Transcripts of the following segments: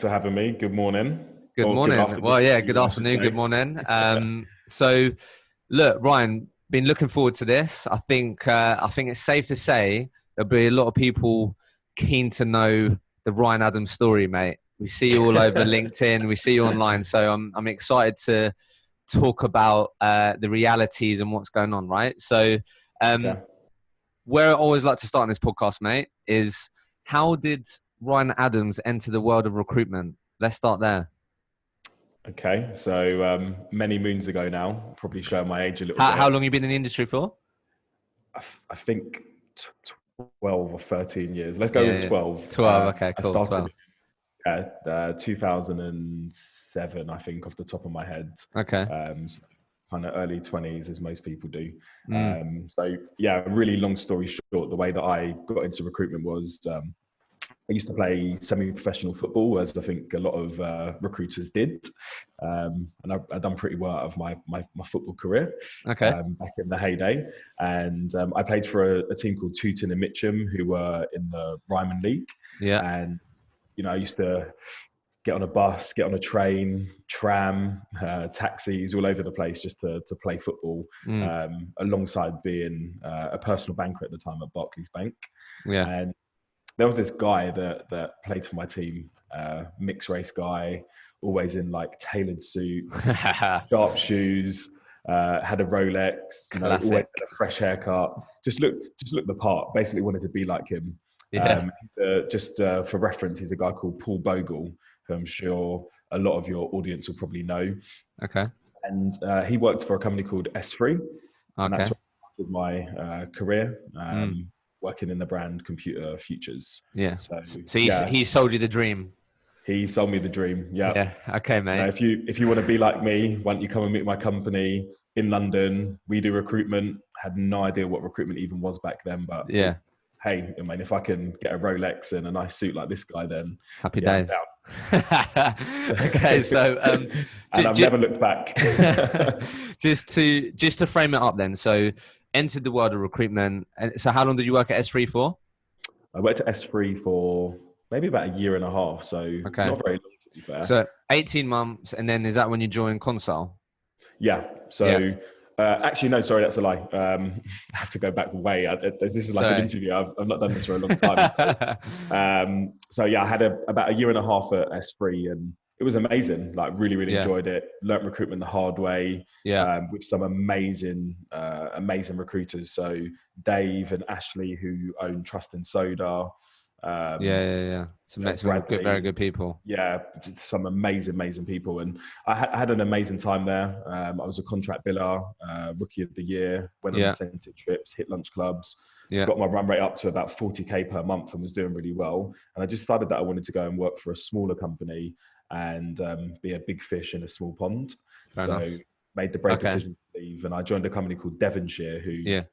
for having me. Good morning. Good Or good morning. afternoon Well, yeah, to good you, I should afternoon, say. good morning. So, look, Ryan, been looking forward to this. I think it's safe to say there'll be a lot of people keen to know the Ryan Adams story, mate. We see you all over LinkedIn. We see you online. So I'm excited to talk about the realities and what's going on, right? So, Okay. where I always like to start in this podcast, mate, is how did Ryan Adams enter the world of recruitment? Let's start there. Okay. So many moons ago now, probably showing my age a little How bit. long have you been in the industry for? I think 12 or 13 years. Let's go Yeah, with yeah. 12. 12. Okay, I cool. started 12. 2007, I think, off the top of my head. Okay. So kind of early 20s, as most people do. Mm. So yeah, really long story short, the way that I got into recruitment was I used to play semi-professional football, as I think a lot of recruiters did, and I've done pretty well out of my football career Okay. back in the heyday. And I played for a team called Tooting and Mitcham, who were in the Ryman League. Yeah. And I used to get on a bus, get on a train, tram, taxis all over the place just to play football, Mm. alongside being a personal banker at the time at Barclays Bank. Yeah. And there was this guy that played for my team, mixed race guy, always in like tailored suits, sharp shoes, had a Rolex, Classic. always had a fresh haircut, just looked the part. Basically wanted to be like him. Yeah. Just for reference, he's a guy called Paul Bogle, who I'm sure a lot of your audience will probably know. Okay. And he worked for a company called S3, and Okay. that's where I started my career. Mm. Working in the brand Computer Futures. Yeah. So So he sold you the dream. he sold me the dream. Yeah. Yeah. Okay, mate. If you want to be like me, why don't you come and meet my company in London? We do recruitment. Had no idea what recruitment even was back then, but Yeah. hey, I mean, if I can get a Rolex and a nice suit like this guy, then Happy yeah, I'm days. down. Okay. So, and I've never looked back. just to frame it up then. So entered the world of recruitment. And so how long did you work at S3 for? I worked at S3 for maybe about a year and a half, so Okay. not very long to be fair. So 18 months, and then is that when you joined Console? Yeah. So Yeah. actually, no, sorry, that's a lie. I have to go back way. This is like an interview. I've not done this for a long time. So yeah, I had about a year and a half at S3, and it was amazing. Like really Yeah. enjoyed it. Learned recruitment the hard way. Yeah. With some amazing recruiters. So Dave and Ashley, who own Trust and Soda. Yeah. Some very good people. Yeah, some amazing people, and I had an amazing time there. I was a contract biller, rookie of the year, went on incentive trips, hit lunch clubs, got my run rate up to about 40k per month, and was doing really well. And I just decided that I wanted to go and work for a smaller company and be a big fish in a small pond. Fair enough. Made the brave decision to leave, and I joined a company called Devonshire, who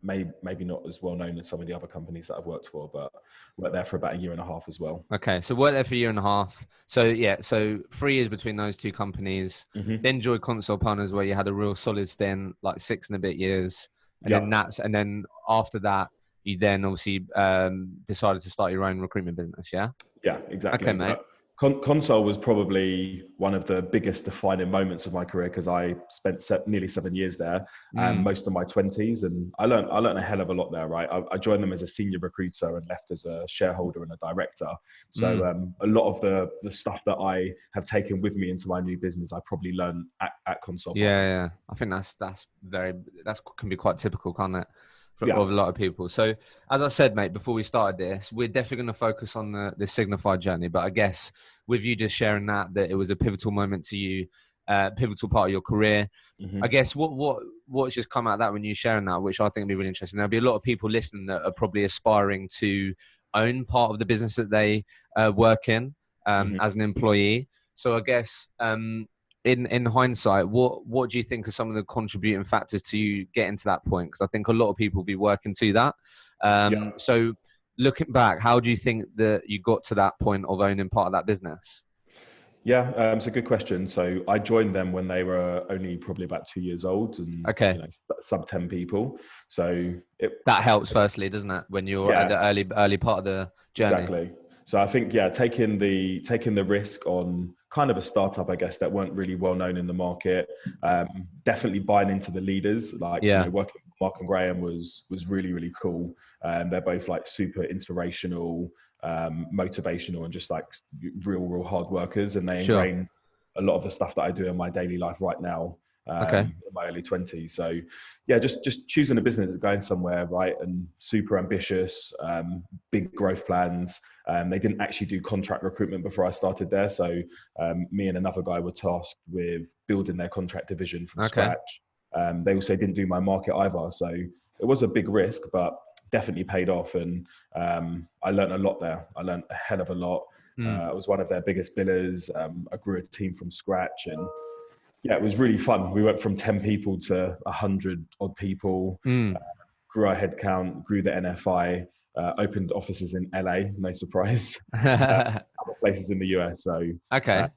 maybe not as well known as some of the other companies that I've worked for, but worked there for about a year and a half as well. Okay, so worked there for a year and a half. So 3 years between those two companies. Mm-hmm. Then joined Console Partners, where you had a real solid stint, like 6 and a bit years, and then after that, you then obviously decided to start your own recruitment business. Yeah. Yeah, exactly. Okay, mate. Console was probably one of the biggest defining moments of my career, because I spent nearly 7 years there, most of my 20s, and I learned a hell of a lot there. Right, I joined them as a senior recruiter and left as a shareholder and a director. So a lot of the stuff that I have taken with me into my new business, I probably learned at Console. Yeah. I think that can be quite typical, can't it? Of a lot of people. So as I said, mate, before we started this, we're definitely going to focus on the Signify journey. But I guess with you just sharing that it was a pivotal moment to you, pivotal part of your career. Mm-hmm. I guess what's just come out of that when you sharing that, which I think would be really interesting. There'll be a lot of people listening that are probably aspiring to own part of the business that they work in as an employee. So I guess in hindsight, what do you think are some of the contributing factors to you getting to that point? Because I think a lot of people will be working to that. So looking back, how do you think that you got to that point of owning part of that business? Yeah, it's a good question. So I joined them when they were only probably about 2 years old, and sub 10 people. So that helps firstly, doesn't it? When you're at the early part of the journey. Exactly. So I think, yeah, taking the risk on kind of a startup, I guess, that weren't really well known in the market. Definitely buying into the leaders, like, Yeah. working with Mark and Graham was really, really cool. They're both like super inspirational, motivational, and just like real hard workers. And they Sure. ingrain a lot of the stuff that I do in my daily life right now, Okay. in my early 20s. So yeah, just choosing a business is going somewhere, right? And super ambitious, big growth plans. They didn't actually do contract recruitment before I started there. So me and another guy were tasked with building their contract division from Okay. scratch. They also didn't do my market either. So it was a big risk, but definitely paid off. And I learned a lot there. I learned a hell of a lot. I was one of their biggest billers. I grew a team from scratch, and yeah, it was really fun. We went from 10 people to 100 odd people, grew our headcount, grew the NFI, opened offices in LA, no surprise, other places in the US. So uh, Okay.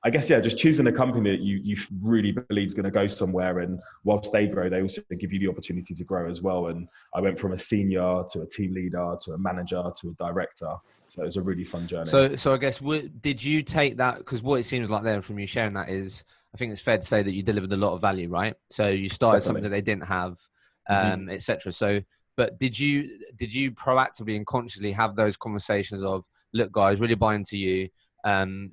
I guess, yeah, just choosing a company that you really believe is going to go somewhere. And whilst they grow, they also give you the opportunity to grow as well. And I went from a senior to a team leader to a manager to a director. So it was a really fun journey. So I guess, did you take that? Because what it seems like there from you sharing that is, I think it's fair to say that you delivered a lot of value, right? So you started something that they didn't have, etc. So, but did you proactively and consciously have those conversations of, look, guys, really buy into you,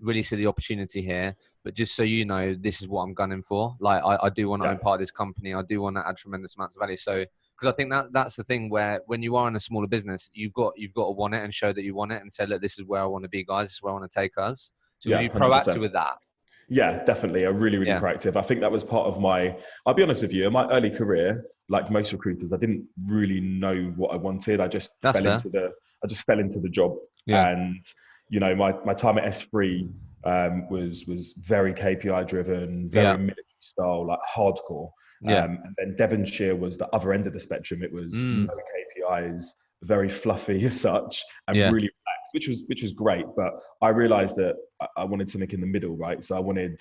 really see the opportunity here, but just so you know, this is what I'm gunning for. Like, I do want to own part of this company. I do want to add tremendous amounts of value. So, because I think that's the thing where when you are in a smaller business, you've got to want it and show that you want it and say, look, this is where I want to be, guys. This is where I want to take us. So was Yeah, you 100%. proactive with that? Yeah, definitely. Really Yeah, proactive. I think that was part of I'll be honest with you, in my early career, like most recruiters, I didn't really know what I wanted. that's fair. I just fell into the job. Yeah, And, my time at S3 was very KPI driven, yeah, very military style, like hardcore. yeah, And then Devonshire was the other end of the spectrum. It was no KPIs, very fluffy as such, and yeah, really relaxed, which was great. But I realized that I wanted something in the middle, right? So I wanted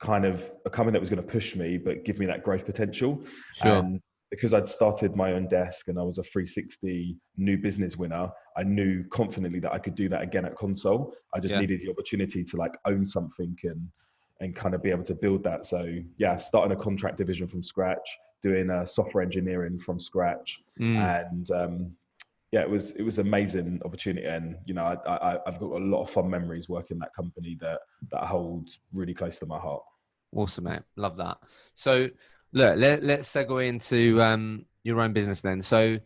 kind of a company that was going to push me, but give me that growth potential. sure. And because I'd started my own desk and I was a 360 new business winner, I knew confidently that I could do that again at Console. I just Yeah, needed the opportunity to like own something and kind of be able to build that. So yeah, starting a contract division from scratch, doing software engineering from scratch, and yeah, it was amazing opportunity. And I've got a lot of fun memories working that company that I hold really close to my heart. awesome, mate. Love that. So, look, let's segue into your own business then. So,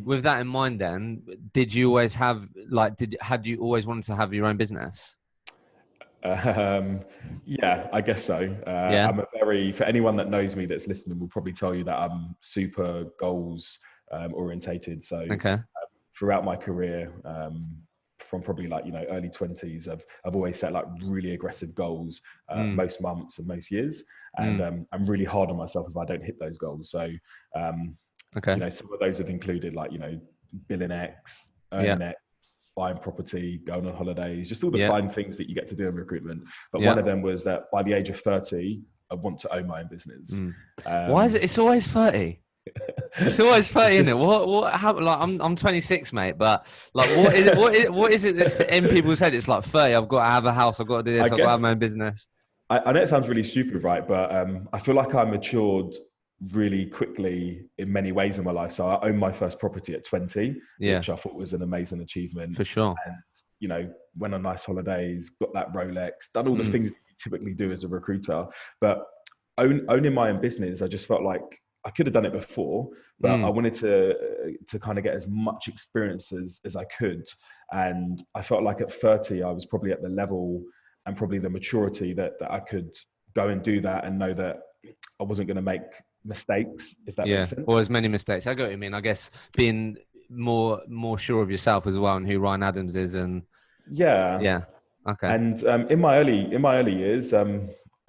with that in mind, then, did you always have had you always wanted to have your own business? Yeah, I guess so. Yeah. For anyone that knows me that's listening will probably tell you that I'm super goals orientated. So Okay. throughout my career, from probably like, early 20s, I've always set like really aggressive goals, most months and most years. And I'm really hard on myself if I don't hit those goals. So, Okay. some of those have included like, billing X, Yeah. earning X, buying property, going on holidays, just all the Yeah. fun things that you get to do in recruitment. But Yeah. one of them was that by the age of 30, I want to own my own business. Why is it? It's always 30. It's always 30, isn't it? How, like, I'm 26, mate, but like, what is it that's in people's head? It's like 30. I've got to have a house. I've got to do I this. I've got to have guess my own business. I know it sounds really stupid, right? But I feel like I matured really quickly in many ways in my life. So I owned my first property at 20, Yeah, which I thought was an amazing achievement. for sure. And, went on nice holidays, got that Rolex, done all the things that you typically do as a recruiter. But owning my own business, I just felt like I could have done it before, but I wanted to kind of get as much experience as I could. And I felt like at 30, I was probably at the level and probably the maturity that I could go and do that and know that I wasn't going to make mistakes, if that makes sense. Or as many mistakes. I get what you mean. I guess being more sure of yourself as well and who Ryan Adams is, and Yeah. yeah. Okay. And in my early years,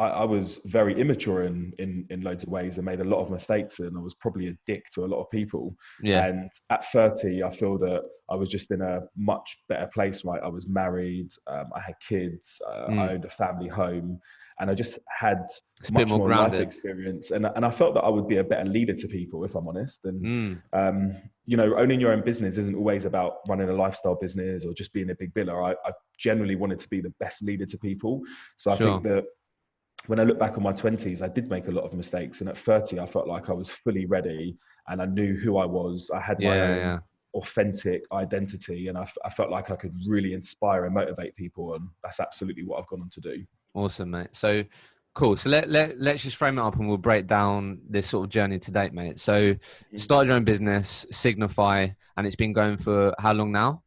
I was very immature in loads of ways and made a lot of mistakes, and I was probably a dick to a lot of people. Yeah. And at 30, I feel that I was just in a much better place, right? I was married, I had kids, I owned a family home, and I just had It's a bit much more more life grounded. experience. And I felt that I would be a better leader to people, if I'm honest. And, Mm. you know, owning your own business isn't always about running a lifestyle business or just being a big biller. I generally wanted to be the best leader to people. So I Sure. think that when I look back on my 20s, I did make a lot of mistakes. And at 30, I felt like I was fully ready and I knew who I was. I had my own Yeah. authentic identity, and I felt like I could really inspire and motivate people. And that's absolutely what I've gone on to do. Awesome, mate. So cool. So let's just frame it up and we'll break down this sort of journey to date, mate. So started your own business, Signify, and it's been going for how long now?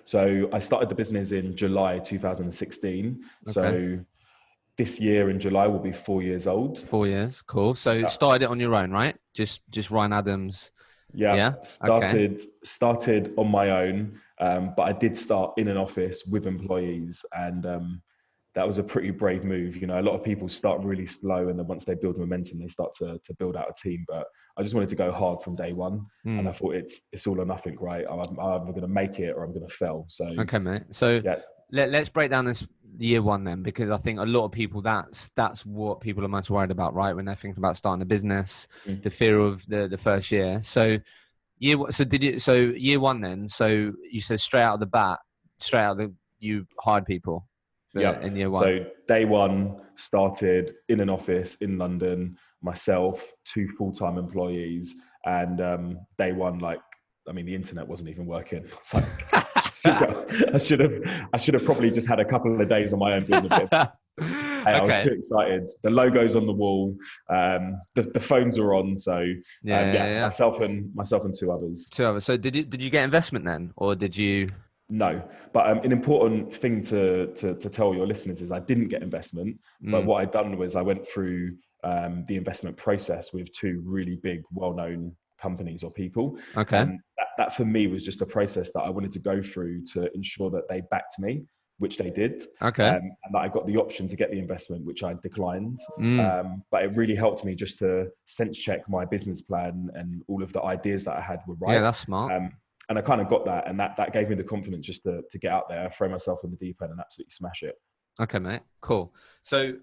So I started the business in July 2016. Okay. So this year in July will be 4 years old. 4 years. Cool. So started it on your own, right? Just Ryan Adams. Yeah. Okay. Started on my own, but I did start in an office with employees, and that was a pretty brave move. You know, a lot of people start really slow, and then once they build momentum, they start to build out a team. But I just wanted to go hard from day one, and I thought it's all or nothing, right? I'm either going to make it or I'm going to fail. So okay, mate. So yeah. let's break down this year one then, because I think a lot of people that's what people are most worried about, right? When they're thinking about starting a business, the fear of the first year. So year one then. So you said straight out you hired people in year one. So day one started in an office in London, myself, 2 full-time employees, and day one, like, I mean, the internet wasn't even working. It's like, I should have probably just had a couple of days on my own doing a bit. Hey, I was too excited. The logo's on the wall. The phones are on. So myself and 2 others. 2 others. So did you get investment then, or did you? No, but an important thing to tell your listeners is I didn't get investment. But what I'd done was I went through the investment process with 2 really big, well-known companies or people. Okay. And that for me was just a process that I wanted to go through to ensure that they backed me, which they did. Okay. And that I got the option to get the investment, which I declined. But it really helped me just to sense check my business plan and all of the ideas that I had were right. Yeah, that's smart. And I kind of got that, and that gave me the confidence just to get out there, throw myself in the deep end and absolutely smash it. Okay, mate. Cool. So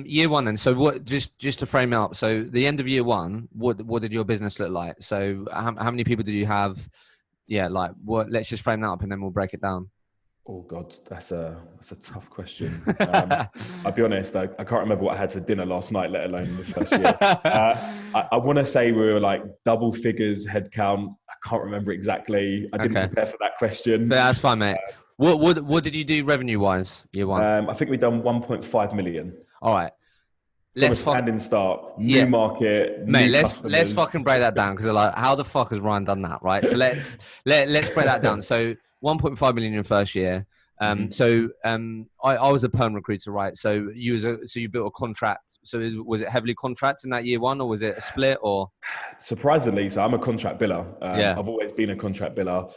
year one then. So what, just to frame it up. So the end of year one, what did your business look like? So how many people did you have? Yeah, like what, let's just frame that up and then we'll break it down. Oh God, that's a tough question. I'll be honest, I can't remember what I had for dinner last night, let alone the first year. I want to say we were like double figures head count. I can't remember exactly. I didn't prepare for that question. So that's fine, mate. What did you do revenue wise year one? I think we've done 1.5 million. All right. From a standing start, new market, mate. New Let's fucking break that down, because they're like, how the fuck has Ryan done that, right? So let's break that down. So 1.5 million in your first year. I was a perm recruiter, right? So you built a contract. So was it heavily contracts in that year one, or was it a split? Or surprisingly, so I'm a contract biller. I've always been a contract biller.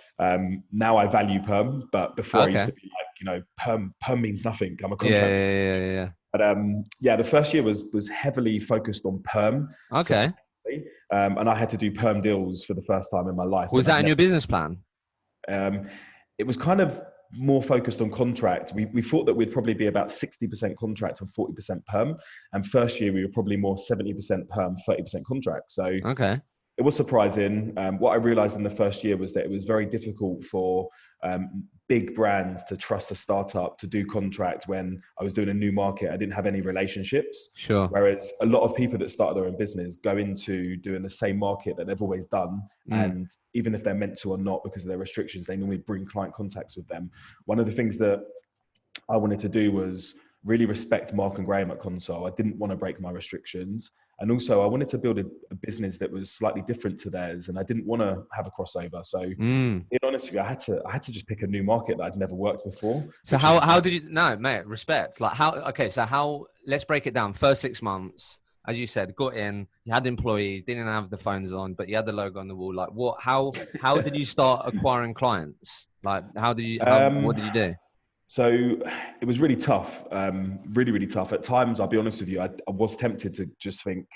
Now I value perm, but before I used to be like, you know, perm means nothing. I'm a contract. Yeah. But the first year was heavily focused on perm. Okay. And I had to do perm deals for the first time in my life. Was that in your business plan? It was kind of more focused on contract. We thought that we'd probably be about 60% contract and 40% perm. And first year we were probably more 70% perm, 30% contract. So it was surprising. What I realized in the first year was that it was very difficult for big brands to trust a startup to do contract when I was doing a new market. I didn't have any relationships. Sure. Whereas a lot of people that start their own business go into doing the same market that they've always done. And even if they're meant to or not, because of their restrictions, they normally bring client contacts with them. One of the things that I wanted to do was really respect Mark and Graham at Console. I didn't want to break my restrictions. And also I wanted to build a business that was slightly different to theirs. And I didn't want to have a crossover. So in honesty, I had to just pick a new market that I'd never worked before. So how did you, no, mate, respect. Like let's break it down. First 6 months, as you said, got in, you had employees, didn't have the phones on, but you had the logo on the wall. Like how did you start acquiring clients? Like what did you do? So it was really tough, really, really tough. At times, I'll be honest with you, I was tempted to just think,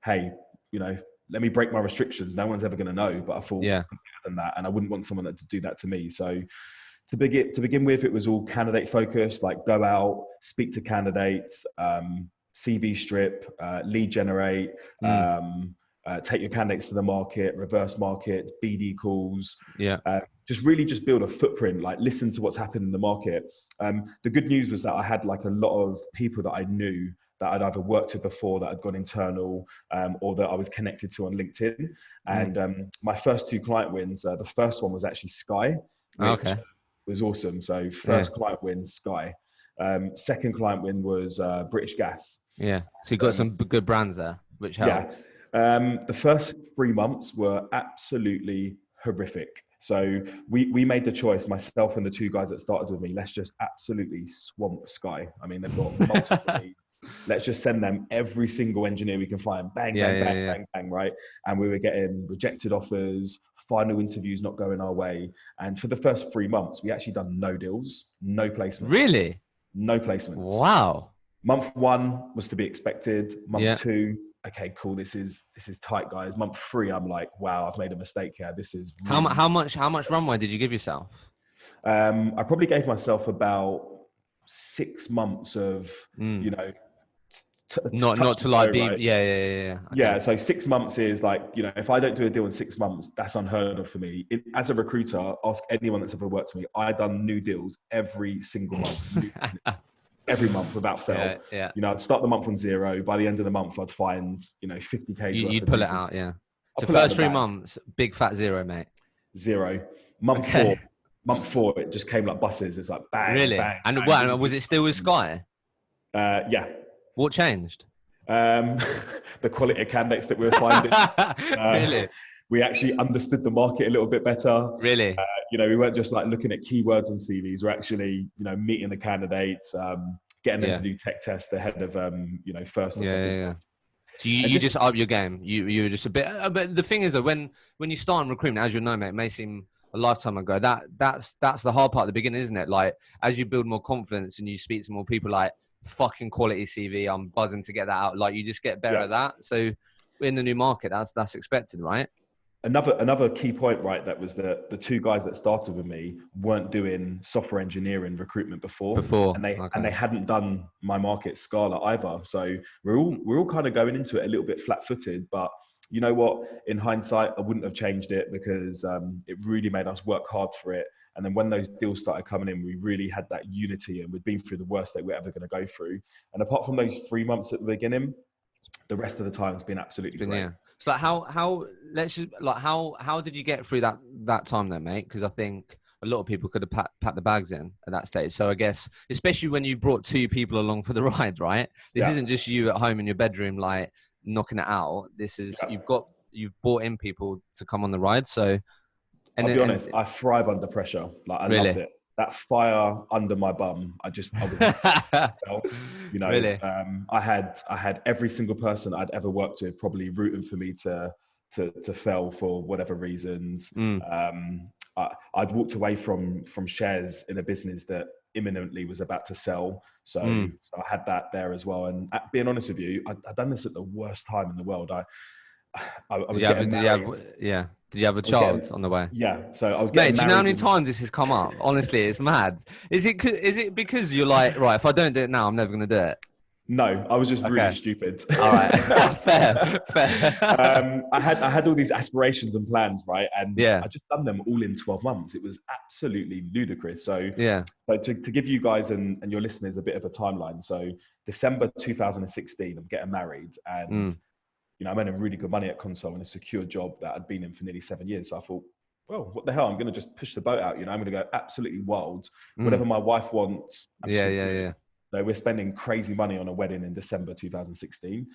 hey, you know, let me break my restrictions. No one's ever going to know. But I thought, Yeah. I'm better than that, and I wouldn't want someone to do that to me. So to begin with, it was all candidate focused, like go out, speak to candidates, CV strip, lead generate, Mm. take your candidates to the market, reverse market, BD calls, Yeah. just really just build a footprint, like listen to what's happening in the market. The good news was that I had like a lot of people that I knew that I'd either worked with before, that had gone internal, or that I was connected to on LinkedIn. Mm. And my first two client wins, the first one was actually Sky, which Okay. was awesome. So Yeah. first client win, Sky. Second client win was British Gas. Yeah. So you got Um, some good brands there, which yeah. helps. The first 3 months were absolutely horrific. So we made the choice, myself and the two guys that started with me, let's just absolutely swamp Sky. I mean, they've got multiple leads. Let's just send them every single engineer we can find. Bang, Yeah. bang, Yeah. bang, Yeah. bang, bang, right? And we were getting rejected offers, final interviews not going our way. And for the first 3 months, we actually done no deals, no placements, Really? no placements. Wow. Month one was to be expected. Month Yeah. two, okay, cool. This is tight, guys. Month three, I'm like, wow, I've made a mistake here. This is really. How much runway did you give yourself? I probably gave myself about 6 months of, Mm. you know, Not touch to and go, like be. right? Yeah. Yeah. Yeah. Yeah. Yeah, Okay. so 6 months is like, if I don't do a deal in 6 months, that's unheard of for me. As a recruiter, ask anyone that's ever worked for me. I done new deals every single month, new business every month without Yeah. fail. Yeah. I'd start the month on zero. By the end of the month, I'd find, 50K's worth You'd of pull new it business. out. Yeah. I'll So pull it out of first the three bag. months, big fat zero, mate. Zero. Month Okay. four, month four, it just came like buses. It's like bang, Really? bang, And bang. what was it still with Sky? Yeah. What changed? Um, the quality of candidates that we were finding. Uh, Really? we actually understood the market a little bit better. Really? We weren't just like looking at keywords on CVs. We're actually, meeting the candidates, getting them Yeah. to do tech tests ahead of, first or Yeah. second Yeah. stage. Yeah. So And you just, just up your game. You were just a bit. But the thing is that when you start in recruitment, as you know, mate, it may seem a lifetime ago. That's the hard part at the beginning, isn't it? Like as you build more confidence and you speak to more people, like fucking quality CV. I'm buzzing to get that out. Like you just get better yeah. at that. So in the new market, that's expected, right? Another key point, right, that was that the two guys that started with me weren't doing software engineering recruitment before, Before, and they okay. hadn't done my market Scala either. So we're all kind of going into it a little bit flat-footed. But you know what? In hindsight, I wouldn't have changed it because it really made us work hard for it. And then when those deals started coming in, we really had that unity, and we'd been through the worst that we're ever going to go through. And apart from those 3 months at the beginning, the rest of the time has been absolutely Been, great. yeah. So like how did you get through that time then, mate? Because I think a lot of people could have packed the bags in at that stage. So I guess especially when you brought two people along for the ride, right? This Yeah. isn't just you at home in your bedroom like knocking it out. This is Yeah. you've brought in people to come on the ride. So I'll be and honest, I thrive under pressure. Like I loved really, it. That fire under my bum, I was never felt. really, I had every single person I'd ever worked with probably rooting for me to fail for whatever reasons. mm, I'd walked away from shares in a business that imminently was about to sell. So mm. I had that there as well. And being honest with you, I'd done this at the worst time in the world. I Did was you have getting married. yeah? Did you have a I was child getting on the way? Yeah, so I was getting Mate, do you know how married many in. times this has come up? Honestly, it's mad. Is it because you're like, right, if I don't do it now, I'm never going to do it? No, I was just really Okay. stupid. All right. Fair. Fair. I had all these aspirations and plans, right? And Yeah. I just done them all in 12 months. It was absolutely ludicrous. So, Yeah. to give you guys and your listeners a bit of a timeline. So December 2016, I'm getting married, and Mm. I'm earning really good money at Console in a secure job that I'd been in for nearly 7 years. So I thought, well, what the hell? I'm going to just push the boat out. I'm going to go absolutely wild. Mm. Whatever my wife wants, I'm just Yeah. going to Yeah. do it. Yeah. So we're spending crazy money on a wedding in December 2016.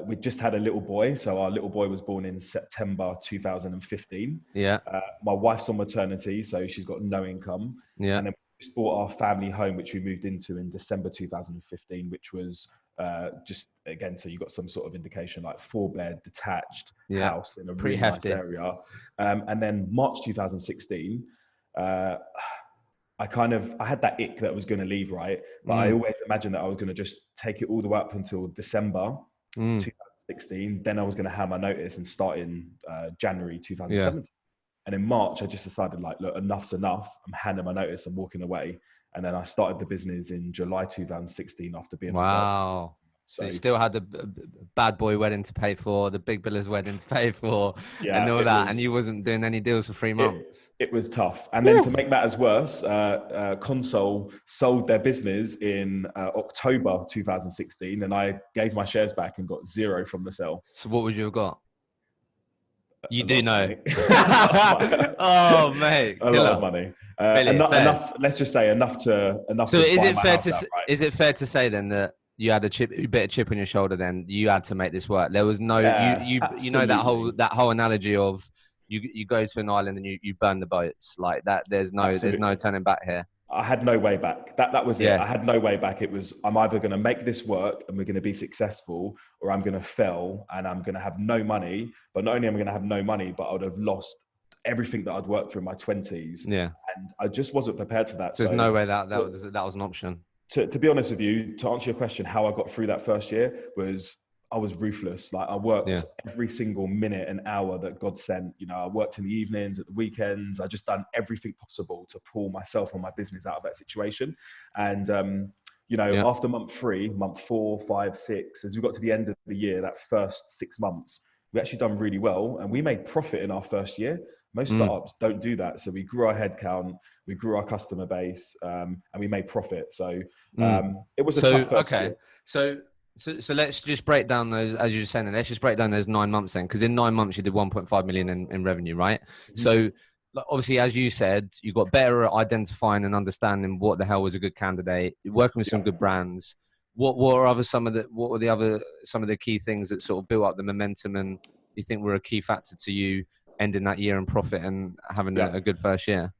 We just had a little boy. So our little boy was born in September 2015. Yeah. My wife's on maternity, so she's got no income. Yeah. And then we just bought our family home, which we moved into in December 2015, which was just, again, so you got some sort of indication, like 4-bed detached Yeah. house in a Pretty really nice hefty. area. And then March 2016, I had that ick that I was going to leave, right? But I always imagined that I was going to just take it all the way up until December 2016. Then I was going to have my notice and start in January Yeah. 2017. And in March, I just decided, like, look, enough's enough. I'm handing my notice. I'm walking away. And then I started the business in July 2016 after being on garden. Wow. So you So still had the bad boy wedding to pay for, the big biller's wedding to pay for, and yeah, all that, and you wasn't doing any deals for 3 months. it was tough. And then Woo! to make matters worse, Console sold their business in October 2016, and I gave my shares back and got zero from the sale. So what would you have got? You A do lot know. of money. Oh, mate. A lot of money. Really? Enough. Let's just say enough to So to is buy it my fair house to outright. is it fair to say then that you had a bit of chip on your shoulder? Then you had to make this work. There was no Yeah, you know absolutely. that whole analogy of you go to an island and you burn the boats like that. There's no Absolutely. turning back here. I had no way back. That was it. Yeah. I had no way back. It was, I'm either going to make this work and we're going to be successful, or I'm going to fail and I'm going to have no money. But not only am I going to have no money, but I would have lost everything that I'd worked through in my 20s. Yeah. And I just wasn't prepared for that. So there's no way that was an option. To be honest with you, to answer your question, how I got through that first year was I was ruthless. Like, I worked every single minute and hour that God sent. You know, I worked in the evenings, at the weekends. I just done everything possible to pull myself and my business out of that situation. And, you know, after month 3, month 4, 5, 6, as we got to the end of the year, that first 6 months, we actually done really well. And we made profit in our first year. Most startups don't do that. So we grew our headcount, we grew our customer base, and we made profit. So it was a tough first year. So let's just break down those, as you were saying, let's just break down those 9 months then, because in 9 months you did 1.5 million in revenue, right? Mm-hmm. So obviously, as you said, you got better at identifying and understanding what the hell was a good candidate, working with some good brands. What were some of the key things that sort of built up the momentum and you think were a key factor to you ending that year in profit and having a good first year?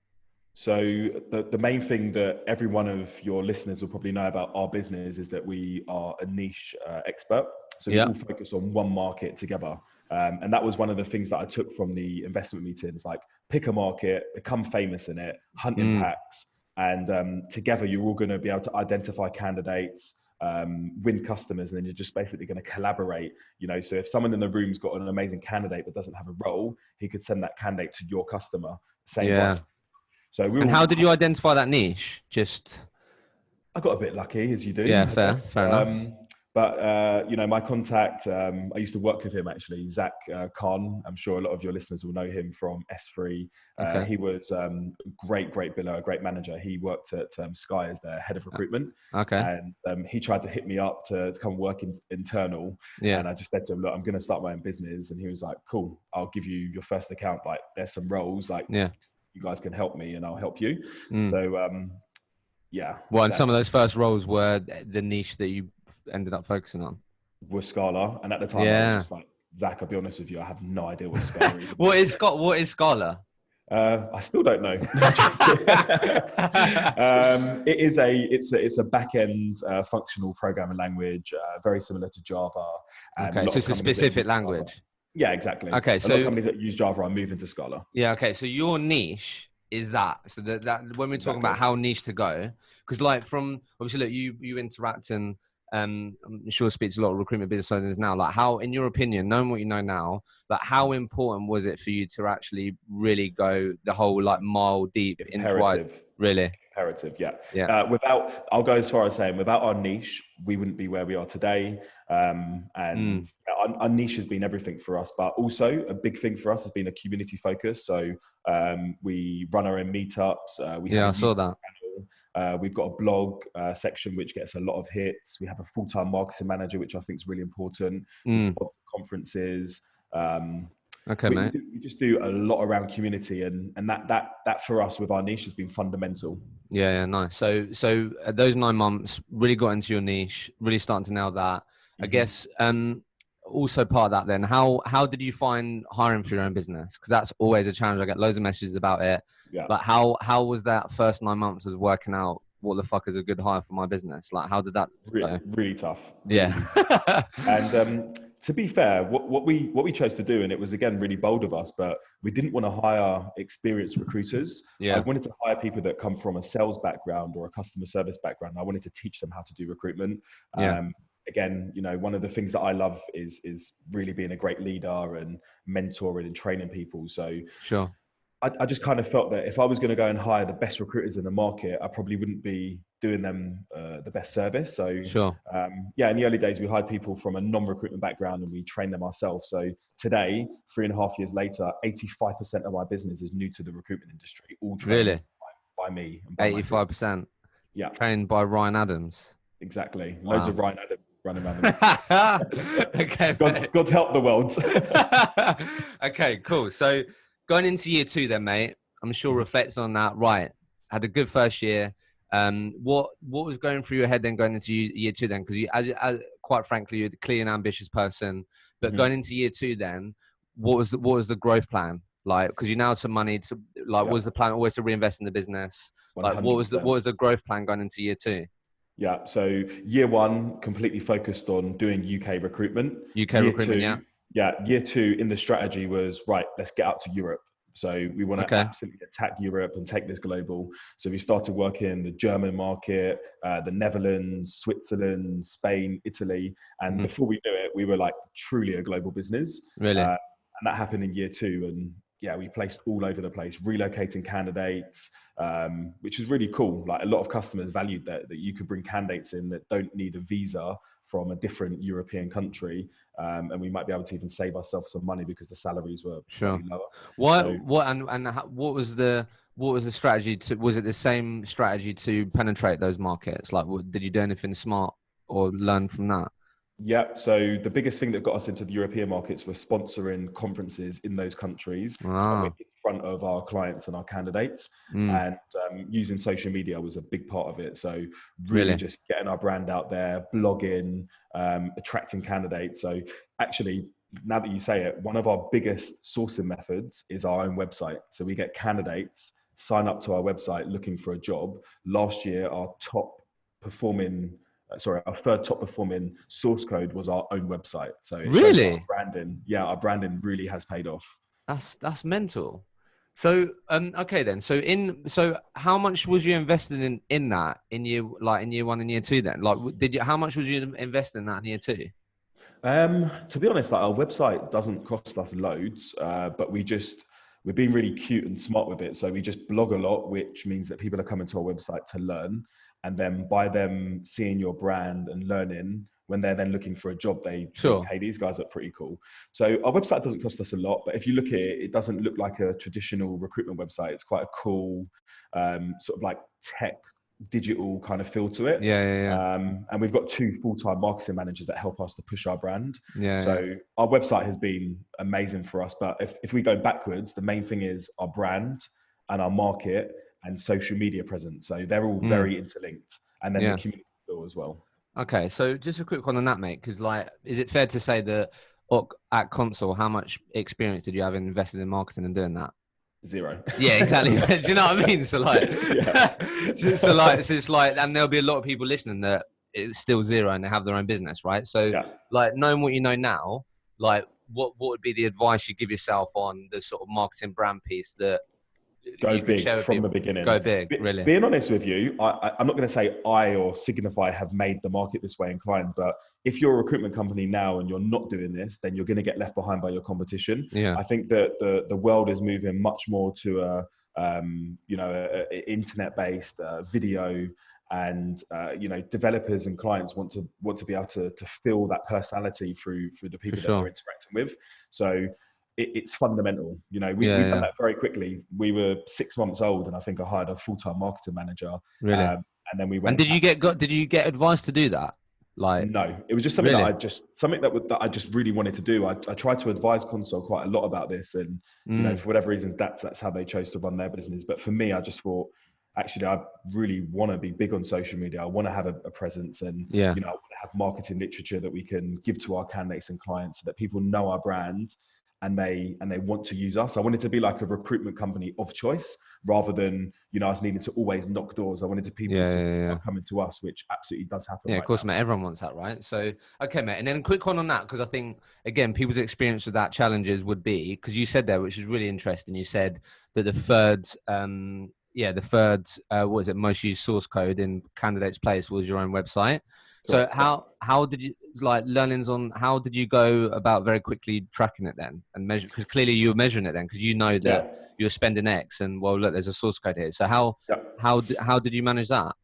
So the main thing that every one of your listeners will probably know about our business is that we are a niche expert. So we all focus on one market together. And that was one of the things that I took from the investment meetings, like pick a market, become famous in it, hunt impacts. And together you're all going to be able to identify candidates, win customers, and then you're just basically going to collaborate. You know, so if someone in the room's got an amazing candidate but doesn't have a role, he could send that candidate to your customer. Same vice. So and how did you identify that niche? I got a bit lucky, as you do. Yeah, fair enough. But you know, my contact, I used to work with him actually, Zach Khan. I'm sure a lot of your listeners will know him from S3. He was great biller, a great manager. He worked at Sky as their head of recruitment. And he tried to hit me up to come work internal. And I just said to him, look, I'm going to start my own business. And he was like, cool, I'll give you your first account. Like, there's some roles, like you guys can help me and I'll help you. So well, and some of those first roles were the niche that you ended up focusing on was Scala. And at the time I was just like, Zach, I'll be honest with you, I have no idea what Scala is. What is Scala? I still don't know. It's a back-end functional programming language, very similar to Java. And so it's a specific language. Java. Yeah, exactly. Okay, so a lot of companies that use Java are moving to Scala. Yeah, okay. So your niche is that. So that when we're talking about how niche to go, because like from obviously, look, you interact and I'm sure speaks to a lot of recruitment business owners now. Like, how, in your opinion, knowing what you know now, like how important was it for you to actually really go the whole like mile deep into wide? Really? Imperative, yeah. I'll go as far as saying, without our niche, we wouldn't be where we are today. Our niche has been everything for us, but also a big thing for us has been a community focus. So we run our own meetups. I saw that. We've got a blog section which gets a lot of hits. We have a full-time marketing manager, which I think is really important. We sponsor conferences. Mate. We just do a lot around community, and that for us with our niche has been fundamental. Yeah, nice. So those 9 months really got into your niche, really starting to nail that. I guess also part of that then, how did you find hiring for your own business? Because that's always a challenge. I get loads of messages about it. Yeah. But how was that first 9 months was working out what the fuck is a good hire for my business? Like, how did that go? Really tough. Yeah. And to be fair, what we chose to do, and it was again really bold of us, but we didn't want to hire experienced recruiters. I Yeah. wanted to hire people that come from a sales background or a customer service background. I wanted to teach them how to do recruitment. Yeah. Again, one of the things that I love is really being a great leader and mentoring and training people. So Sure. I just kind of felt that if I was going to go and hire the best recruiters in the market, I probably wouldn't be doing them the best service. So Sure. yeah, in the early days, we hired people from a non-recruitment background and we trained them ourselves. So today, 3.5 years later, 85% of my business is new to the recruitment industry, all trained Really? by me and by my team. 85%. Yeah, Trained by Ryan Adams. exactly. Wow. Loads of Ryan Adams running around the Okay. God help the world. Okay, cool. So going into year 2 then, mate, I'm sure reflects on that. Right. Had a good first year. What was going through your head then going into year 2 then? Because as quite frankly, you're a clear and ambitious person. But going into year 2 then, what was the growth plan? Like, because you now had some money to like, was the plan always to reinvest in the business? 100%. Like, what was the growth plan going into year 2? Yeah. So year 1, completely focused on doing UK recruitment. UK year recruitment, 2, yeah. Yeah. Year 2 in the strategy was, right, let's get out to Europe. So we want to absolutely attack Europe and take this global. So we started working in the German market, the Netherlands, Switzerland, Spain, Italy. And before we knew it, we were like truly a global business. Really? And that happened in year 2. And yeah, we placed all over the place, relocating candidates, which is really cool. Like a lot of customers valued that you could bring candidates in that don't need a visa from a different European country, and we might be able to even save ourselves some money because the salaries were slightly lower. What was the strategy to? Was it the same strategy to penetrate those markets? Like, did you do anything smart or learn from that? Yeah, so the biggest thing that got us into the European markets was sponsoring conferences in those countries. So we're in front of our clients and our candidates, and using social media was a big part of it. So really just getting our brand out there, blogging, attracting candidates. So actually, now that you say it, one of our biggest sourcing methods is our own website. So we get candidates sign up to our website looking for a job. Last year, our third top performing source code was our own website. So it shows our branding. Yeah, our branding really has paid off. That's mental. So okay then. So how much was you invested in that in year 1 and year 2 then? Like how much was you invested in that in year 2? To be honest, like our website doesn't cost us loads, but we're being really cute and smart with it. So we just blog a lot, which means that people are coming to our website to learn. And then by them seeing your brand and learning, when they're then looking for a job, they think, hey, these guys are pretty cool. So our website doesn't cost us a lot, but if you look at it, it doesn't look like a traditional recruitment website. It's quite a cool, sort of like tech, digital kind of feel to it. And we've got 2 full-time marketing managers that help us to push our brand. Our website has been amazing for us. But if we go backwards, the main thing is our brand and our market and social media presence. So they're all very interlinked, and then the community feel as well. Okay, so just a quick one on that, mate, because like, is it fair to say that at Console, how much experience did you have invested in marketing and doing that? 0. Yeah, exactly. Do you know what I mean? So like, so it's like, and there'll be a lot of people listening that it's still 0 and they have their own business, right? So like, knowing what you know now, like, what would be the advice you give yourself on the sort of marketing brand piece that go big from the beginning? Go big, really. Being honest with you, I'm not going to say I or Signify have made the market this way inclined, but if you're a recruitment company now and you're not doing this, then you're going to get left behind by your competition. I think that the world is moving much more to a internet-based video, and developers and clients want to be able to feel that personality through the people that they're interacting with. So it's fundamental. We've done that very quickly. We were 6 months old, and I think I hired a full-time marketing manager. Really? And then we went. And did you get advice to do that? Like, no, it was just something that I just really wanted to do. I tried to advise Console quite a lot about this, and for whatever reason, that's how they chose to run their business. But for me, I just thought, actually, I really want to be big on social media. I want to have a presence, and I want to have marketing literature that we can give to our candidates and clients so that people know our brand. and they want to use us. I wanted to be like a recruitment company of choice rather than, us needing to always knock doors. I wanted people to start coming to us, which absolutely does happen. Yeah, right of course, now. mate. Everyone wants that, right? So, okay, mate. And then a quick one on that, because I think, again, people's experience with that challenges would be, because you said there, which is really interesting. You said that the third, what is it, most used source code in candidates' place was your own website. Correct. So how did you, like, learnings on how did you go about very quickly tracking it then and measure? Because clearly you were measuring it then, because you know that you're spending X, and well, look, there's a source code here. So how did you manage that?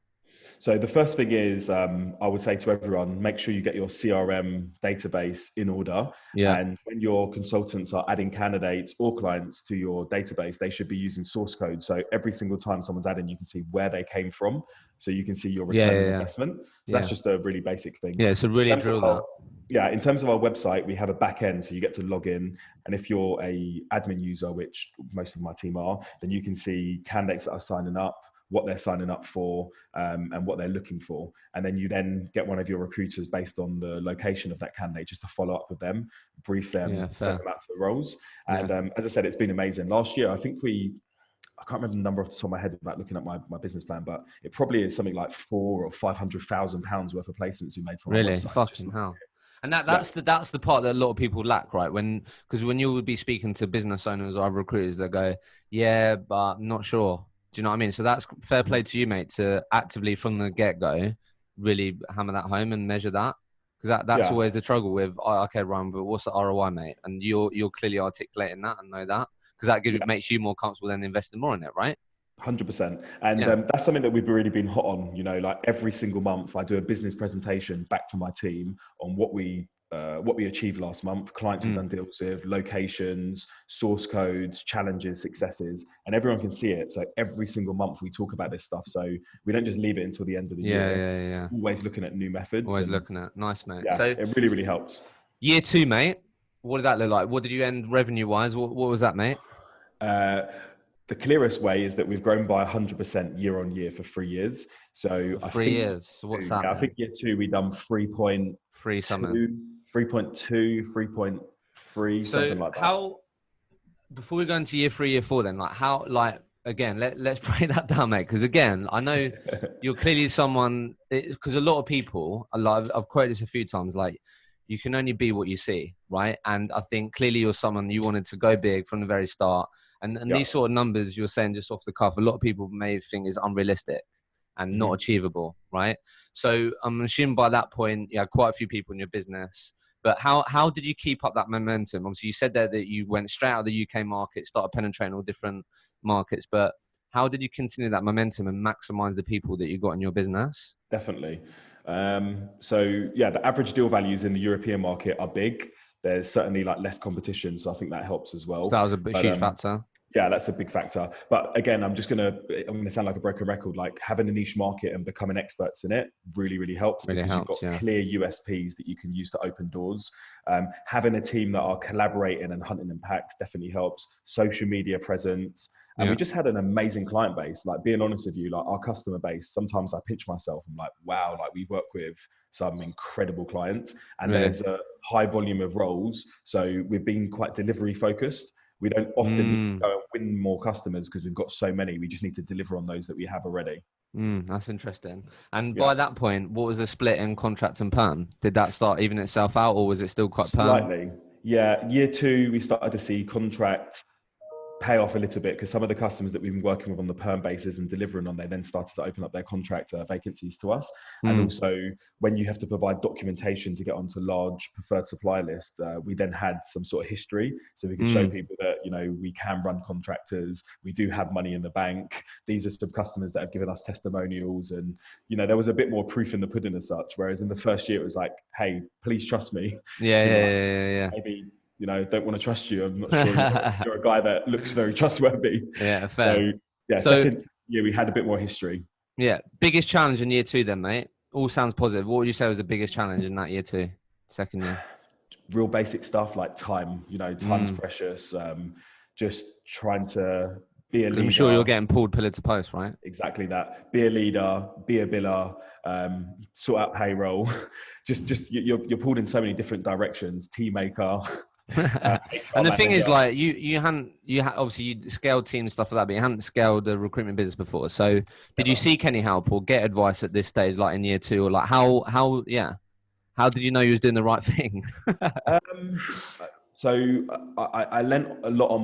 So the first thing is, I would say to everyone, make sure you get your CRM database in order. Yeah. And when your consultants are adding candidates or clients to your database, they should be using source code. So every single time someone's adding, you can see where they came from. So you can see your return on investment. So that's just a really basic thing. Yeah, so really drill that. Yeah, in terms of our website, we have a back end, so you get to log in. And if you're a admin user, which most of my team are, then you can see candidates that are signing up, what they're signing up for, and what they're looking for. And then you then get one of your recruiters based on the location of that candidate just to follow up with them, brief them, send them out to the roles. And as I said, it's been amazing. Last year, I can't remember the number off the top of my head about looking at my business plan, but it probably is something like £400,000 or £500,000 worth of placements we made from our website. Fucking hell. And that's the part that a lot of people lack, right? Because when you would be speaking to business owners or recruiters, they go, yeah, but I'm not sure. Do you know what I mean? So that's fair play to you, mate, to actively from the get-go really hammer that home and measure that. Because that's always the struggle with, okay, Ryan, but what's the ROI, mate? And you're clearly articulating that and know that. Because that makes you more comfortable than investing more in it, right? 100%. And that's something that we've really been hot on. Like every single month, I do a business presentation back to my team on what we achieved last month, clients we've done deals with, locations, source codes, challenges, successes, and everyone can see it. So every single month we talk about this stuff. So we don't just leave it until the end of the year. Yeah. Always looking at new methods. Always looking at. Nice, mate. Yeah, so it really, really helps. Year 2, mate. What did that look like? What did you end revenue-wise? What was that, mate? The clearest way is that we've grown by 100% year on year for 3 years. So for 3 years. So what's that? I think year 2 we done 3.3 something. 3.2, 3.3, something like that. Before we go into year 3, year 4, then, again, let's break that down, mate. Because again, I know you're clearly someone, because a lot of people, I've quoted this a few times, like, you can only be what you see, right? And I think clearly you're someone, you wanted to go big from the very start. And these sort of numbers you're saying just off the cuff, a lot of people may think is unrealistic and not achievable, right? So I'm assuming by that point, you had quite a few people in your business. But how did you keep up that momentum? Obviously, you said there that you went straight out of the UK market, started penetrating all different markets. But how did you continue that momentum and maximize the people that you got in your business? Definitely. The average deal values in the European market are big. There's certainly less competition, so I think that helps as well. So that was a huge factor. Yeah, that's a big factor. But again, I'm gonna sound like a broken record. Like having a niche market and becoming experts in it really, really helps because you've got clear USPs that you can use to open doors. Having a team that are collaborating and hunting impact definitely helps. Social media presence. And we just had an amazing client base. Like being honest with you, our customer base, sometimes I pinch myself and wow, we work with some incredible clients and there's a high volume of roles. So we've been quite delivery focused. We don't often go and win more customers because we've got so many. We just need to deliver on those that we have already. That's interesting. And by that point, what was the split in contract and perm? Did that start even itself out or was it still quite perm? Slightly. Yeah. Year 2, we started to see contract pay off a little bit because some of the customers that we've been working with on the perm basis and delivering on, they then started to open up their contract vacancies to us. And also when you have to provide documentation to get onto large preferred supply list, we then had some sort of history. So we could show people that, we can run contractors. We do have money in the bank. These are some customers that have given us testimonials and, there was a bit more proof in the pudding as such. Whereas in the first year, it was like, hey, please trust me. Yeah. Maybe, don't want to trust you. I'm not sure you're a guy that looks very trustworthy. Yeah, fair. So second year, we had a bit more history. Yeah. Biggest challenge in year 2 then, mate? All sounds positive. What would you say was the biggest challenge in that year 2, second year? Real basic stuff like time. Time's precious. Just trying to be a leader. I'm sure you're getting pulled pillar to post, right? Exactly that. Be a leader, be a biller, sort out payroll. just you're pulled in so many different directions. Team maker. And HR the thing is, manager. like, obviously you scaled teams, stuff like that, but you hadn't scaled the recruitment business before. So did you Never. seek any help or get advice at this stage, like in year two, or like how did you know you was doing the right thing? Um, so I lent a lot on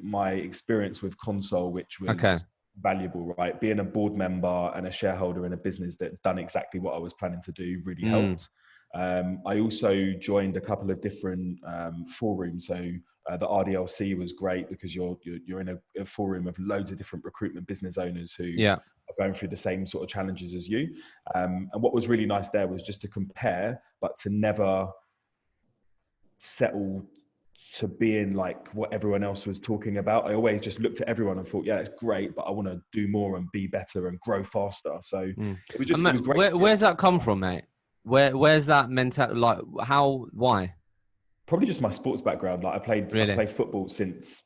my experience with Console, which Okay. was valuable, right? Being a board member and a shareholder in a business that done exactly what I was planning to do really Mm, helped. I also joined a couple of different forums. So the RDLC was great because you're in a forum of loads of different recruitment business owners who yeah. are going through the same sort of challenges as you. And what was really nice there was just to compare, but to never settle to being like what everyone else was talking about. I always just looked at everyone and thought, yeah, it's great, but I want to do more and be better and grow faster. So Mm. it And was mate, great. where's that come from, mate? Where's that mental? Like, why? Probably just my sports background. Like I Really? played football since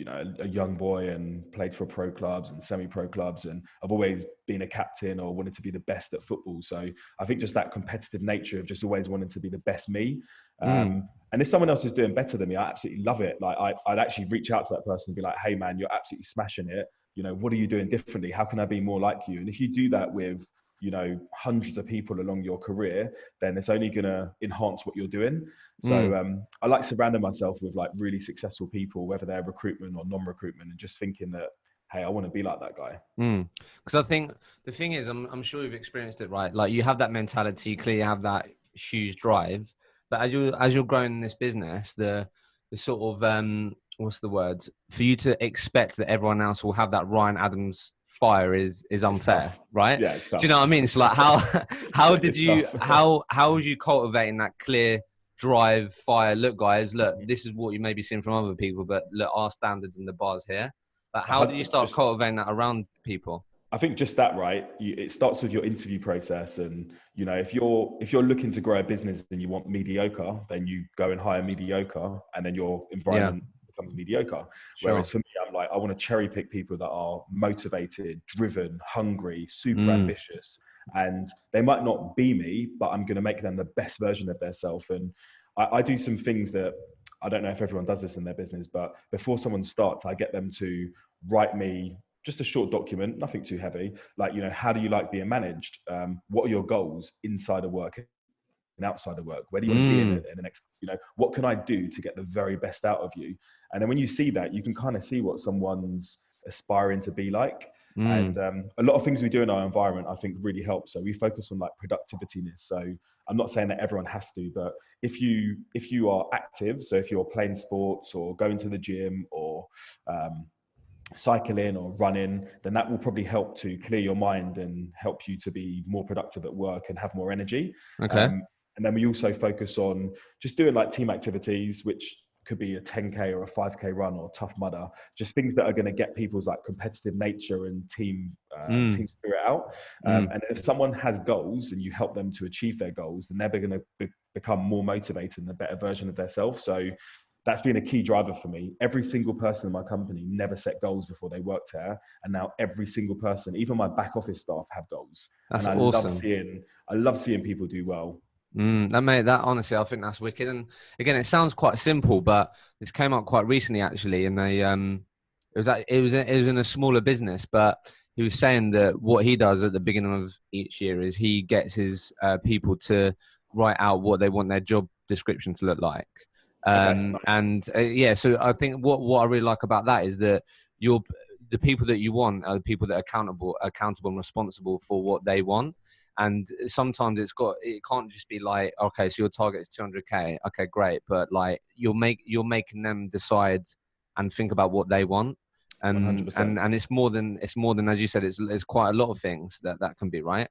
a young boy, and played for pro clubs and semi-pro clubs, and I've always been a captain or wanted to be the best at football. So I think just that competitive nature of just always wanting to be the best me. Mm. And if someone else is doing better than me, I absolutely love it. Like I'd actually reach out to that person and be like, hey man, you're absolutely smashing it. What are you doing differently? How can I be more like you? And if you do that with hundreds of people along your career, then it's only going to enhance what you're doing. So Mm. I like surrounding myself with like really successful people, whether they're recruitment or non-recruitment, and just thinking that, hey, I want to be like that guy. Because I think the thing is, I'm sure you've experienced it, right? Like you have that mentality, clearly have that huge drive, but as you're growing in this business, the sort of what's the word, for you to expect that everyone else will have that Ryan Adams fire is It's unfair, tough. right? Yeah, it's Do you tough. know what I mean? It's like how did It's you tough. how was you cultivating that clear drive, fire? Look, guys, look, Mhm. this is what you may be seeing from other people, but look, our standards and the bars here. Like, I how did you had start just cultivating that around people? I think just that, right? It starts with your interview process, and if you're looking to grow a business and you want mediocre, then you go and hire mediocre, and then your Yeah, environment becomes mediocre. sure. Whereas for me, I'm like, I want to cherry pick people that are motivated, driven, hungry, super Mm, ambitious, and they might not be me, but I'm going to make them the best version of themselves. And I do some things that I don't know if everyone does this in their business, but before someone starts, I get them to write me just a short document, nothing too heavy. Like, how do you like being managed? What are your goals inside of work and outside of work? Where do you want to be in mm, the next, what can I do to get the very best out of you? And then when you see that, you can kind of see what someone's aspiring to be like. And mm. a lot of things we do in our environment, I think, really help. So we focus on like productivityness. So I'm not saying that everyone has to, but if you are active, so if you're playing sports or going to the gym or cycling or running, then that will probably help to clear your mind and help you to be more productive at work and have more energy. Okay. And then we also focus on just doing like team activities, which could be a 10K or a 5K run or Tough Mudder, just things that are going to get people's like competitive nature and Mm, team spirit out. mm. And if someone has goals and you help them to achieve their goals, then they're going to become more motivated and a better version of themselves. So that's been a key driver for me. Every single person in my company never set goals before they worked here, and now every single person, even my back office staff, have goals. And That's awesome. I love seeing people do well. That honestly, I think that's wicked. And again, it sounds quite simple, but this came up quite recently actually, and it was in a smaller business, but he was saying that what he does at the beginning of each year is he gets his people to write out what they want their job description to look like. Okay, nice. Yeah, so I think what I really like about that is that you're the people that you want are the people that are accountable and responsible for what they want. And sometimes it can't just be like, okay, so your target is 200K. Okay, great. But like you're making them decide and think about what they want. And 100%. it's more than, as you said, it's quite a lot of things that can be, right.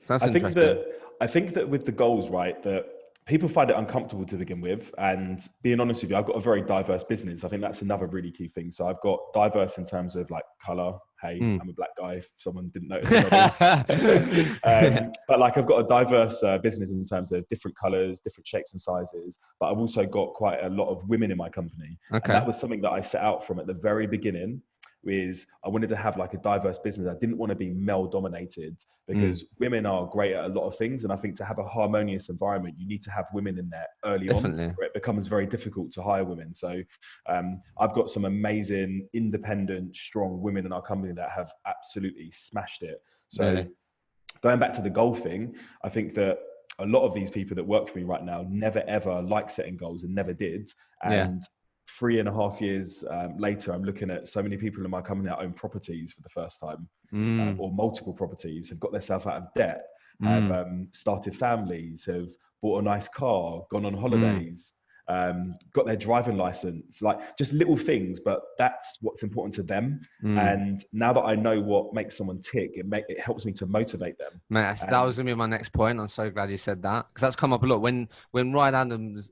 So that's I think interesting. that I think that with the goals, right, that people find it uncomfortable to begin with. And being honest with you, I've got a very diverse business. I think that's another really key thing. So I've got diverse in terms of like color. Hey, Mm. I'm a black guy. If someone didn't notice already, but like I've got a diverse business in terms of different colors, different shapes and sizes. But I've also got quite a lot of women in my company, and Okay. that was something that I set out from at the very beginning. is I wanted to have like a diverse business. I didn't want to be male dominated because women are great at a lot of things. And I think to have a harmonious environment, you need to have women in there early on, where it becomes very difficult to hire women. So I've got some amazing, independent, strong women in our company that have absolutely smashed it. So going back to the goal thing, I think that a lot of these people that work for me right now never ever like setting goals and never did. And 3.5 years later, I'm looking at so many people in my company that own properties for the first time, or multiple properties, have got themselves out of debt, have started families, have bought a nice car, gone on holidays, got their driving license, like just little things, but that's what's important to them. And now that I know what makes someone tick, it helps me to motivate them. Man, that was gonna be my next point. I'm so glad you said that, because that's come up a lot when Ryan Adams,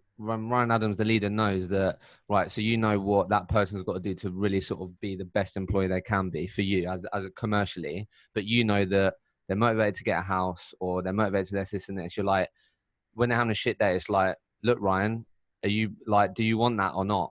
the leader, knows that, right, so you know what that person's got to do to really sort of be the best employee they can be for you as commercially, but you know that they're motivated to get a house or they're motivated to this and this. You're like, when they're having a shit day, it's like, look, Ryan, are you like, do you want that or not?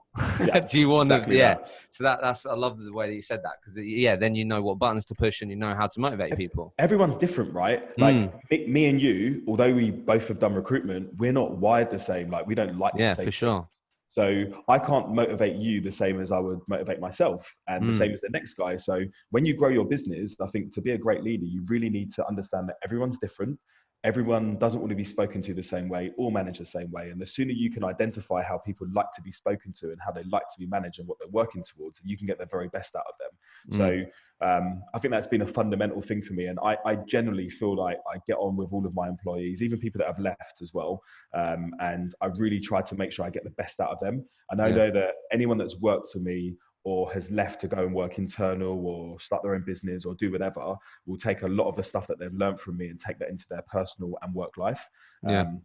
Do you want exactly that? So that's, I love the way that you said that, because then you know what buttons to push and you know how to motivate people. Everyone's different, right? Like me and you, although we both have done recruitment, we're not wired the same. Like we don't like the same for sure. things. So I can't motivate you the same as I would motivate myself, and the same as the next guy. So when you grow your business, I think to be a great leader, you really need to understand that everyone's different. Everyone doesn't want to be spoken to the same way or managed the same way. And the sooner you can identify how people like to be spoken to and how they like to be managed and what they're working towards, you can get the very best out of them. So I think that's been a fundamental thing for me. And I generally feel like I get on with all of my employees, even people that have left as well. And I really try to make sure I get the best out of them. And I know that anyone that's worked for me or has left to go and work internal or start their own business or do whatever, will take a lot of the stuff that they've learned from me and take that into their personal and work life. And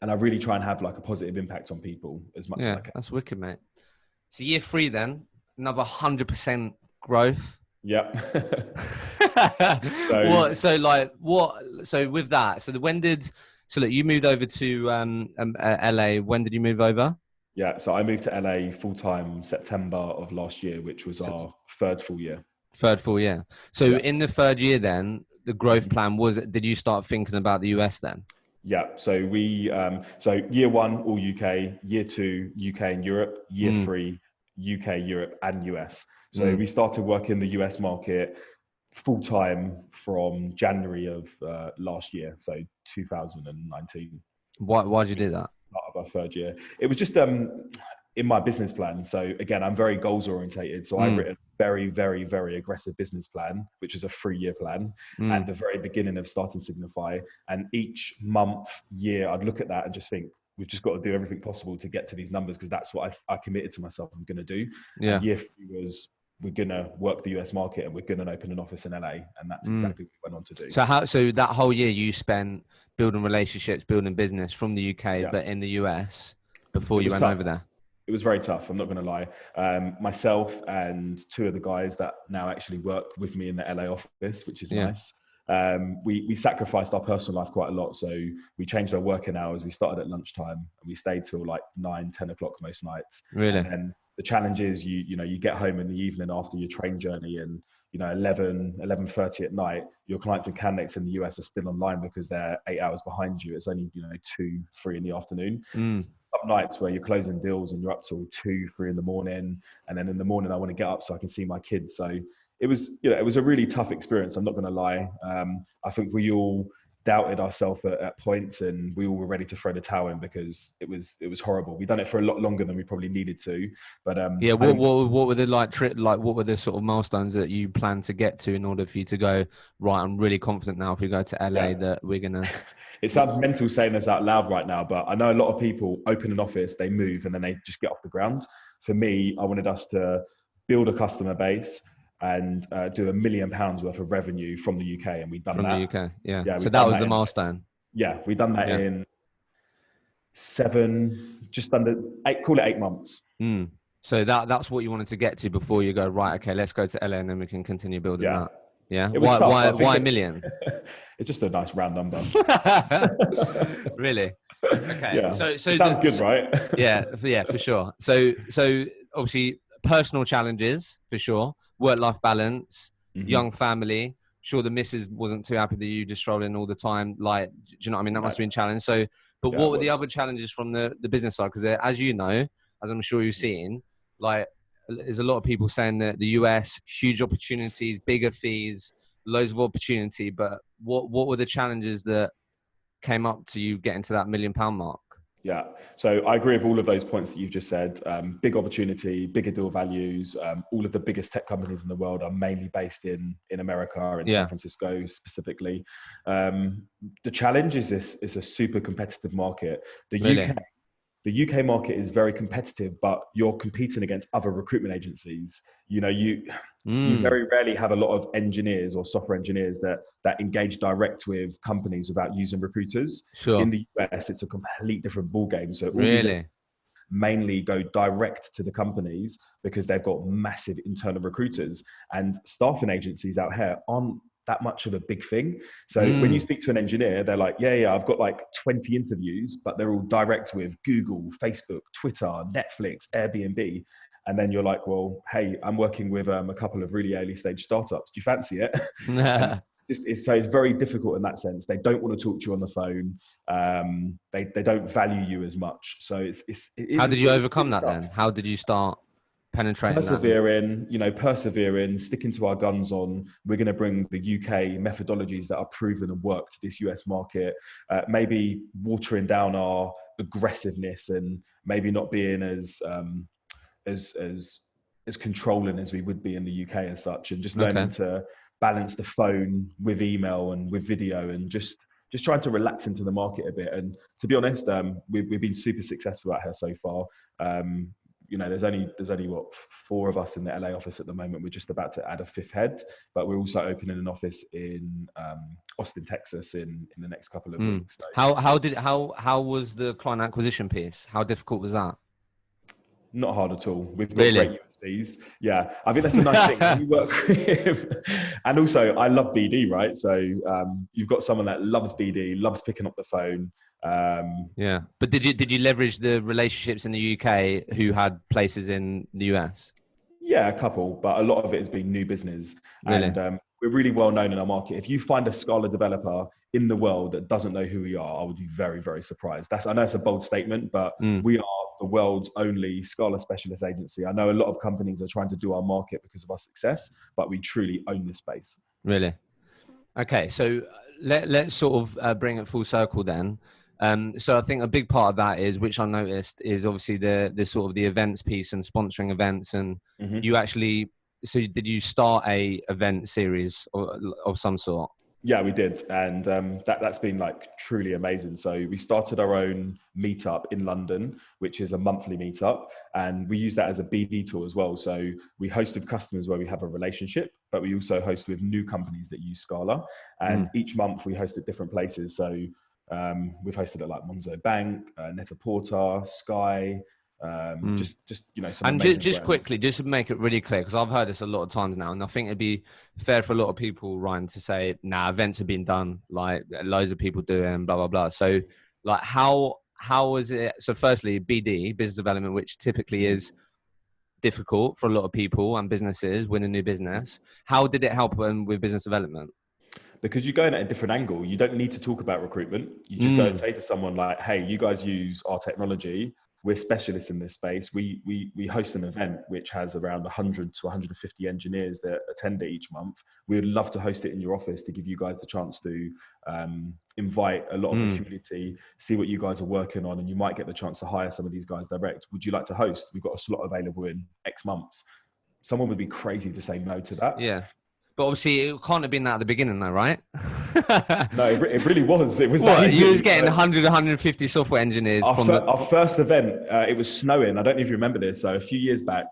I really try and have like a positive impact on people as much as I can. That's wicked, mate. So year 3 then, another 100% growth. Yep. So with that, so look, you moved over to LA. When did you move over? Yeah, so I moved to LA full-time September of last year, which was our third full year. So in the third year then, the growth plan was, did you start thinking about the US then? Yeah, so we, so year 1, all UK, year 2, UK and Europe, year 3, UK, Europe and US. So we started working the US market full-time from January of last year, so 2019. Why did you do that? Part of our third year. It was just in my business plan. So again, I'm very goals orientated. So I written a very, very, very aggressive business plan, which is a 3-year plan at the very beginning of starting Signify. And each month, year, I'd look at that and just think, we've just got to do everything possible to get to these numbers, because that's what I committed to myself I'm going to do. And year 3 was, we're going to work the US market and we're going to open an office in LA. And that's exactly what we went on to do. So that whole year you spent building relationships, building business from the UK, but in the US before you went over there? It was very tough. I'm not going to lie. Myself and 2 of the guys that now actually work with me in the LA office, which is nice. We sacrificed our personal life quite a lot. So we changed our working hours. We started at lunchtime and we stayed till like 9-10 o'clock most nights. Really? And the challenge is you get home in the evening after your train journey, and 11:30 at night, your clients and candidates in the US are still online because they're 8 hours behind you. It's only 2-3 in the afternoon. Some nights where you're closing deals and you're up till 2-3 in the morning, and then in the morning I want to get up so I can see my kids. So it was a really tough experience. I'm not going to lie. I think we all doubted ourselves at points, and we all were ready to throw the towel in because it was horrible. We've done it for a lot longer than we probably needed to. But what were the what were the sort of milestones that you plan to get to in order for you to go, right, I'm really confident now if we go to LA that we're gonna. It sounds mental saying this out loud right now, but I know a lot of people open an office, they move, and then they just get off the ground. For me, I wanted us to build a customer base and do £1 million worth of revenue from the UK, and we've done that. From the UK, yeah. So that was the milestone. Yeah, we've done that in 7, just under 8, call it 8 months. So that's what you wanted to get to before you go, right, okay, let's go to LA and then we can continue building that. Yeah. Why $1 million? It's just a nice round number. Really? Okay. Yeah. So it sounds good, right? yeah, for sure. So obviously personal challenges for sure, work-life balance, Mm-hmm. young family. Sure, the missus wasn't too happy that you just strolled in all the time. Like, do you know what I mean? That must have been a challenge. So, but Yeah, what it were the was. other challenges from the business side? Because as you know, as I'm sure you've seen, like there's a lot of people saying that the US, huge opportunities, bigger fees, loads of opportunity. But what were the challenges that came up to you getting to that £1 million mark? Yeah, so I agree with all of those points that you've just said. Big opportunity, bigger deal values. All of the biggest tech companies in the world are mainly based in America, in San Francisco specifically. The challenge is this: it's a super competitive market. Really? The UK market is very competitive, but you're competing against other recruitment agencies. You very rarely have a lot of engineers or software engineers that engage direct with companies without using recruiters. Sure. In the US, it's a complete different ballgame. So all these Really? mainly go direct to the companies because they've got massive internal recruiters, and staffing agencies out here aren't that much of a big thing. So when you speak to an engineer, they're like, yeah, I've got like 20 interviews, but they're all direct with Google, Facebook, Twitter, Netflix, Airbnb. And then you're like, well, hey, I'm working with a couple of really early stage startups. Do you fancy it? And so it's very difficult in that sense. They don't want to talk to you on the phone. They don't value you as much. So it is How did you overcome really that tough. then? How did you start penetrating that? Persevering, sticking to our guns on, we're going to bring the UK methodologies that are proven and work to this US market, maybe watering down our aggressiveness and maybe not being as controlling as we would be in the UK as such, and just learning to balance the phone with email and with video, and just trying to relax into the market a bit. And to be honest, we've been super successful out here so far. There's only what, 4 of us in the LA office at the moment. We're just about to add a 5th head, but we're also opening an office in Austin, Texas in the next couple of weeks. So, How was the client acquisition piece? How difficult was that? not hard at all. We've got Really? great USPs. Yeah, I think that's the nice thing when you work with. And also, I love BD, right? So you've got someone that loves BD, loves picking up the phone. Yeah, but did you leverage the relationships in the UK who had places in the US? Yeah, a couple, but a lot of it has been new business. Really? And we're really well known in our market. If you find a Scala developer in the world that doesn't know who we are, I would be very, very surprised. I know it's a bold statement, but we are the world's only Scala specialist agency. I know a lot of companies are trying to do our market because of our success, but we truly own this space. Really? Okay, so let's sort of bring it full circle then. So I think a big part of that is, which I noticed, is obviously the sort of the events piece and sponsoring events. And you actually, so did you start a event series of some sort? Yeah, we did. And that's been like truly amazing. So we started our own meetup in London, which is a monthly meetup. And we use that as a BD tool as well. So we host with customers where we have a relationship, but we also host with new companies that use Scala. And each month we host at different places. So we've hosted at like Monzo Bank, Net-a-Porter, Sky, just some and amazing just brands. quickly, just to make it really clear, because I've heard this a lot of times now, and I think it'd be fair for a lot of people, Ryan, to say, nah, events have been done, like loads of people do it and blah blah blah. So like how was it? So firstly, BD, business development, which typically is difficult for a lot of people and businesses winning new business. How did it help them with business development? Because you go in at a different angle. You don't need to talk about recruitment. You just go and say to someone like, hey, you guys use our technology. We're specialists in this space. We host an event which has around 100 to 150 engineers that attend it each month. We would love to host it in your office to give you guys the chance to invite a lot of the community, see what you guys are working on, and you might get the chance to hire some of these guys direct. Would you like to host? We've got a slot available in X months. Someone would be crazy to say no to that. Yeah. But obviously, it can't have been that at the beginning, though, right? No, it really was. It was what, that easy. You was getting 100, 150 software engineers our first event. It was snowing. I don't know if you remember this. So a few years back,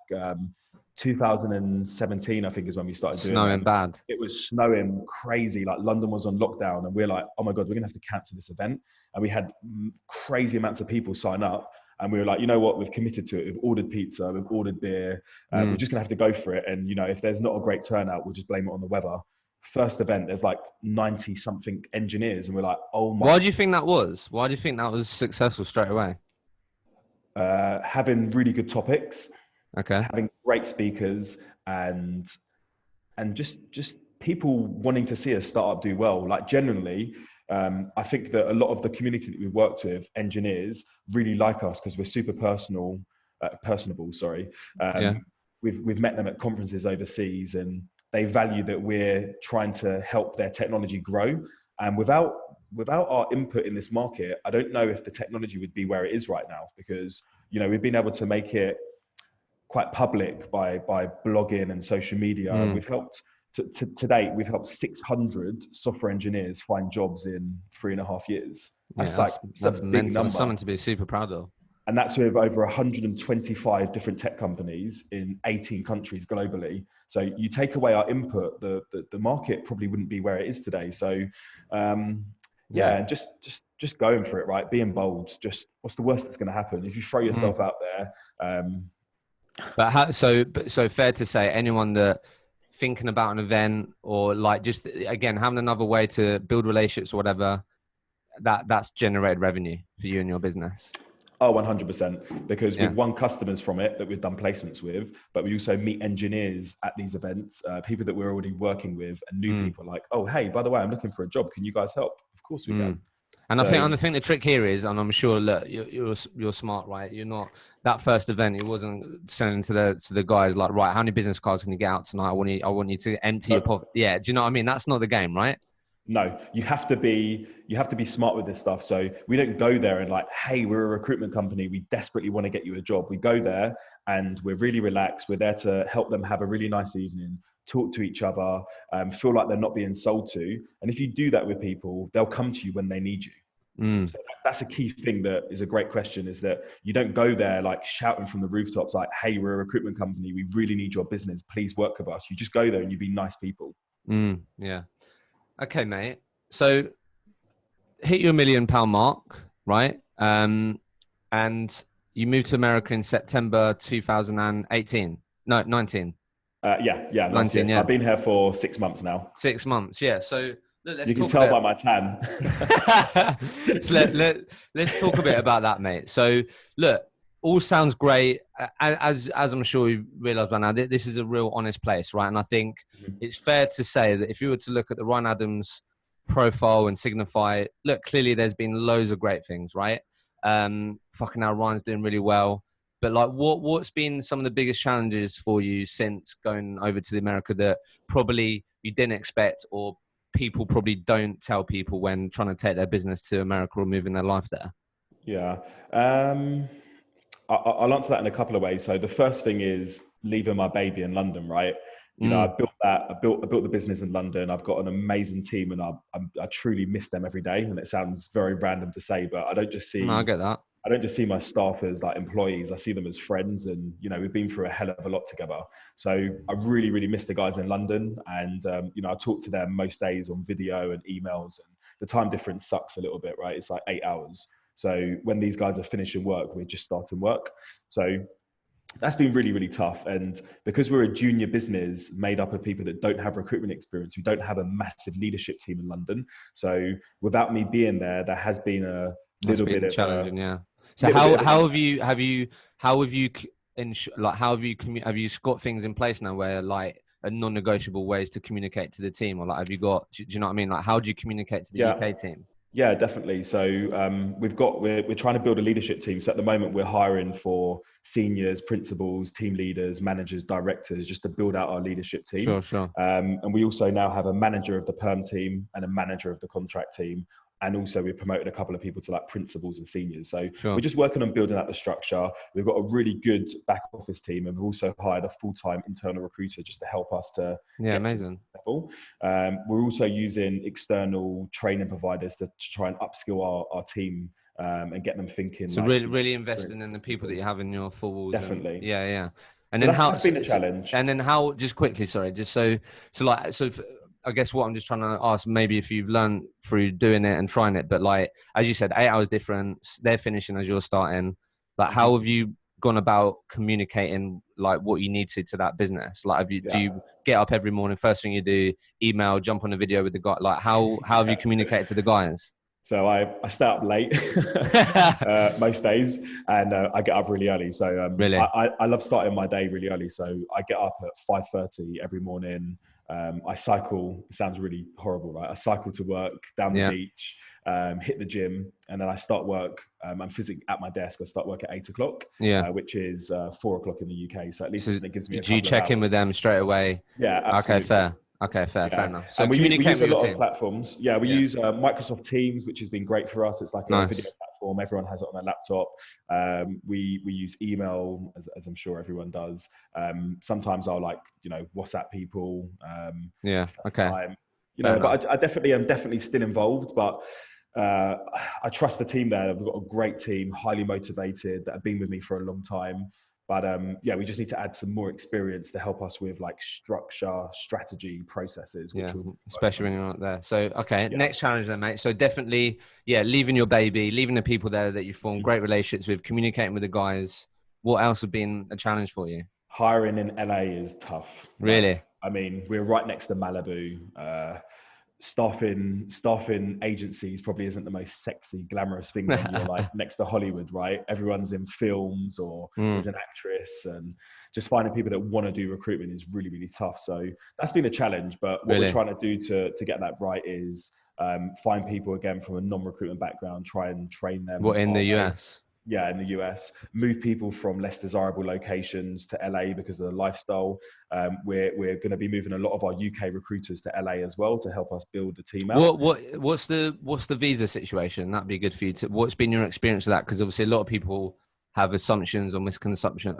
2017, I think, is when we started doing snowing bad. It was snowing crazy. Like London was on lockdown, and we're like, oh my god, we're gonna have to cancel this event. And we had crazy amounts of people sign up. And we were like, you know what, we've committed to it. We've ordered pizza, we've ordered beer. We're just going to have to go for it. And, if there's not a great turnout, we'll just blame it on the weather. First event, there's like 90 something engineers. And we're like, oh my. Why do you think that was? Why do you think that was successful straight away? Having really good topics. Okay. having great speakers and just people wanting to see a startup do well. Like generally, I think that a lot of the community that we've worked with, engineers, really like us because we're super personable. Sorry, Yeah. we've met them at conferences overseas, and they value that we're trying to help their technology grow. And without our input in this market, I don't know if the technology would be where it is right now, because we've been able to make it quite public by blogging and social media, and we've helped to date, we've helped 600 software engineers find jobs in 3.5 years. Yeah, It's a that's big mental. That's number, something to be super proud of. and that's with over 125 different tech companies in 18 countries globally. So you take away our input, the market probably wouldn't be where it is today. So yeah, and just going for it, right? Being bold. Just what's the worst that's going to happen if you throw yourself out there? So fair to say, anyone that thinking about an event or like just again having another way to build relationships or whatever, that's generated revenue for you and your business. Oh, 100%. Because we've won customers from it that we've done placements with, but we also meet engineers at these events, people that we're already working with, and new people like, oh, hey, by the way, I'm looking for a job. Can you guys help? Of course we can. And I think the trick here is, and I'm sure, look, you're smart, right? You're not that first event. It wasn't sending to the guys like, right, how many business cards can you get out tonight? I want you to empty your pocket. Yeah, do you know what I mean? That's not the game, right? No, you have to be smart with this stuff. So we don't go there and like, hey, we're a recruitment company, we desperately want to get you a job. We go there and we're really relaxed. We're there to help them have a really nice evening, talk to each other, feel like they're not being sold to. And if you do that with people, they'll come to you when they need you. So that's a key thing that is a great question, is that you don't go there like shouting from the rooftops like, hey, we're a recruitment company, we really need your business, please work with us. You just go there and you be nice people. Yeah. Okay, mate. So hit your £1 million mark, right? And you moved to America in September 2018. No, 19. Yeah. 19, yeah. I've been here for 6 months now. 6 months, yeah. So look, you can tell by my tan. So let's talk a bit about that, mate. So look, all sounds great. As I'm sure you realize by now, this is a real honest place, right? And I think it's fair to say that if you were to look at the Ryan Adams profile and Signify, look, clearly there's been loads of great things, right? Fucking hell, Ryan's doing really well. But like, what's been some of the biggest challenges for you since going over to America that probably you didn't expect, or people probably don't tell people when trying to take their business to America or moving their life there? Yeah. I'll answer that in a couple of ways. So the first thing is leaving my baby in London, right? I built the business in London. I've got an amazing team, and I truly miss them every day. And it sounds very random to say, but I don't just see. No, I get that. I don't just see my staff as like employees. I see them as friends, and we've been through a hell of a lot together. So I really, really miss the guys in London, and I talk to them most days on video and emails. And the time difference sucks a little bit, right? It's like 8 hours. So when these guys are finishing work, we're just starting work. So that's been really, really tough. And because we're a junior business made up of people that don't have recruitment experience, we don't have a massive leadership team in London. So without me being there, there has been a little bit of challenging. Yeah. So how have you got things in place now where like a non-negotiable ways to communicate to the team, or like have you got? Do you know what I mean? Like how do you communicate to the UK team? Yeah, definitely. So we're trying to build a leadership team. So at the moment we're hiring for seniors, principals, team leaders, managers, directors, just to build out our leadership team. Sure. And we also now have a manager of the perm team and a manager of the contract team. And also we promoted a couple of people to like principals and seniors. So we're just working on building out the structure. We've got a really good back office team, and we've also hired a full-time internal recruiter just to help us to amazing. level. We're also using external training providers to try and upskill our team and get them thinking. So like, really investing in the people that you have in your four walls. Definitely. And so then that's been a challenge. And then how, just quickly, sorry, just so I guess what I'm just trying to ask, maybe if you've learned through doing it and trying it, but like, as you said, 8 hours difference, they're finishing as you're starting. Like, how have you gone about communicating like what you need to that business? Like, do you get up every morning, first thing you do, email, jump on a video with the guy? Like, how have you communicated to the guys? So I stay up late most days, and I get up really early. So Really? I love starting my day really early. So I get up at 5:30 every morning. I cycle. It sounds really horrible, right? I cycle to work down the Yeah. beach, hit the gym, and then I start work. I'm physically at my desk. I start work at 8 o'clock, Yeah. which is 4 o'clock in the UK. So at least So it gives me a do you couple of check in with hours. them straight away? Yeah, Okay, absolutely. fair. Okay, fair Yeah, enough. So and we communicate use with a your lot of team. platforms. Yeah, we Yeah. use Microsoft Teams, which has been great for us. It's like a video Nice. platform. Everyone has it on their laptop. We use email, as I'm sure everyone does. Sometimes I'll WhatsApp people. Yeah. Okay. FaceTime, Fair enough. but I definitely am definitely still involved. But I trust the team there. We've got a great team, highly motivated, that have been with me for a long time. But yeah, we just need to add some more experience to help us with like structure, strategy, processes, which Yeah, we'll especially when you're not there. So, okay, yeah. next challenge then, mate. So definitely, yeah, leaving your baby, leaving the people there that you form great relationships with, communicating with the guys. What else has been a challenge for you? Hiring in LA is tough. Really? I mean, we're right next to Malibu. Staffing agencies probably isn't the most sexy, glamorous thing when you're like next to Hollywood, right? Everyone's in films or is an actress, and just finding people that want to do recruitment is really, really tough. So that's been a challenge. But what we're trying to do to get that right is find people again from a non-recruitment background, try and train them. What, in the US? Yeah, in the US, move people from less desirable locations to LA because of the lifestyle. We're going to be moving a lot of our UK recruiters to LA as well to help us build the team out. What's the visa situation? That'd be good for you to. What's been your experience of that? Because obviously a lot of people have assumptions or